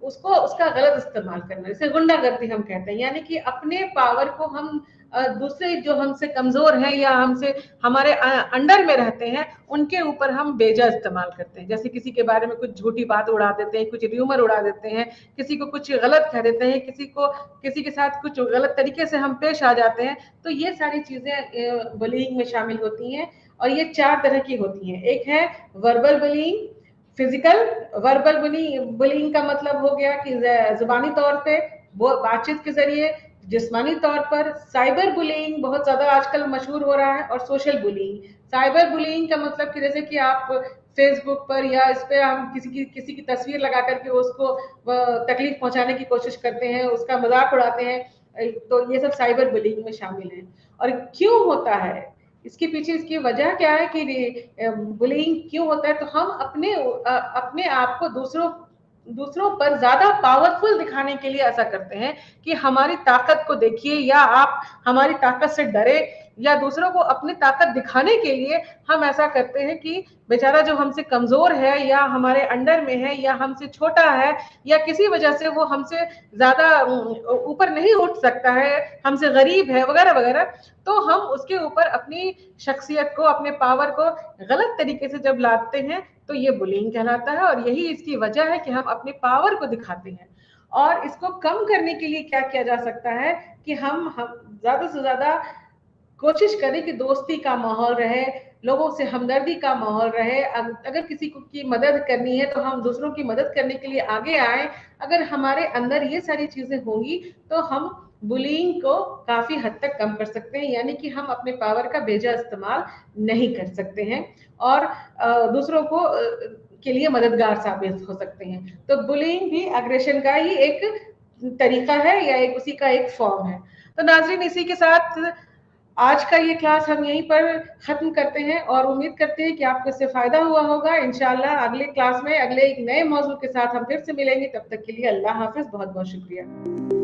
उसको उसका गलत इस्तेमाल करना, जैसे गुंडागर्दी हम कहते हैं। यानी कि अपने पावर को हम दूसरे जो हमसे कमजोर हैं या हमसे हमारे अंडर में रहते हैं, उनके ऊपर हम बेजा इस्तेमाल करते हैं। जैसे किसी के बारे में कुछ झूठी बात उड़ा देते हैं, कुछ र्यूमर उड़ा देते हैं, किसी को कुछ गलत कह देते हैं, किसी के साथ कुछ गलत तरीके से हम पेश आ जाते हैं। तो ये सारी चीजें बुलिंग में शामिल होती हैं। और ये 4 तरह की होती हैं। एक है verbal bullying, physical. Verbal bullying का मतलब हो गया कि जुबानी तौर पे वो बातचीत के जरिए, जिस्मानी तौर पर। साइबर बुलिंग बहुत ज्यादा आजकल मशहूर हो रहा है। और सोशल बुलिंग। साइबर बुलिंग का मतलब कि जैसे कि आप फेसबुक पर या इस पे हम किसी की तस्वीर लगा करके उसको तकलीफ पहुंचाने की कोशिश करते हैं, उसका मजाक उड़ाते हैं, तो ये सब साइबर बुलिंग में शामिल है। और क्यों होता है, इसके पीछे इसकी वजह क्या है कि बुलिंग क्यों होता है, तो हम अपने आप को दूसरों दूसरों पर ज्यादा पावरफुल दिखाने के लिए ऐसा करते हैं कि हमारी ताकत को देखिए, या आप हमारी ताकत से डरे, या दूसरों को अपनी ताकत दिखाने के लिए हम ऐसा करते हैं कि बेचारा जो हमसे कमजोर है या हमारे अंडर में है या हमसे छोटा है या किसी वजह से वो हमसे ज्यादा ऊपर नहीं उठ सकता है, हमसे गरीब है वगैरह वगैरह, तो हम उसके ऊपर अपनी शख्सियत को, अपने पावर को गलत तरीके से जब लाते हैं, तो ये बुलिंग कहलाता है। और यही इसकी वजह है कि हम अपने पावर को दिखाते हैं। और इसको कम करने के लिए क्या किया जा सकता है कि हम ज्यादा से ज्यादा कोशिश करें कि दोस्ती का माहौल रहे, लोगों से हमदर्दी का माहौल रहे। अगर किसी को की मदद करनी है तो हम दूसरों की मदद करने के लिए आगे आए। अगर हमारे अंदर ये सारी चीजें होंगी तो हम बुलिंग को काफी हद तक कम कर सकते हैं। यानी कि हम अपने पावर का बेजा इस्तेमाल नहीं कर सकते हैं और दूसरों को के लिए मददगार साबित हो सकते हैं। तो बुलिंग भी एग्रेशन का ही एक तरीका है या एक उसी का एक फॉर्म है। तो नाजरीन, इसी के साथ आज का ये क्लास हम यहीं पर खत्म करते हैं और उम्मीद करते हैं कि आपको इससे फायदा हुआ होगा। इंशाल्लाह अगले क्लास में अगले एक नए मौजू के साथ हम फिर से मिलेंगे। तब तक के लिए अल्लाह हाफिज, बहुत बहुत शुक्रिया।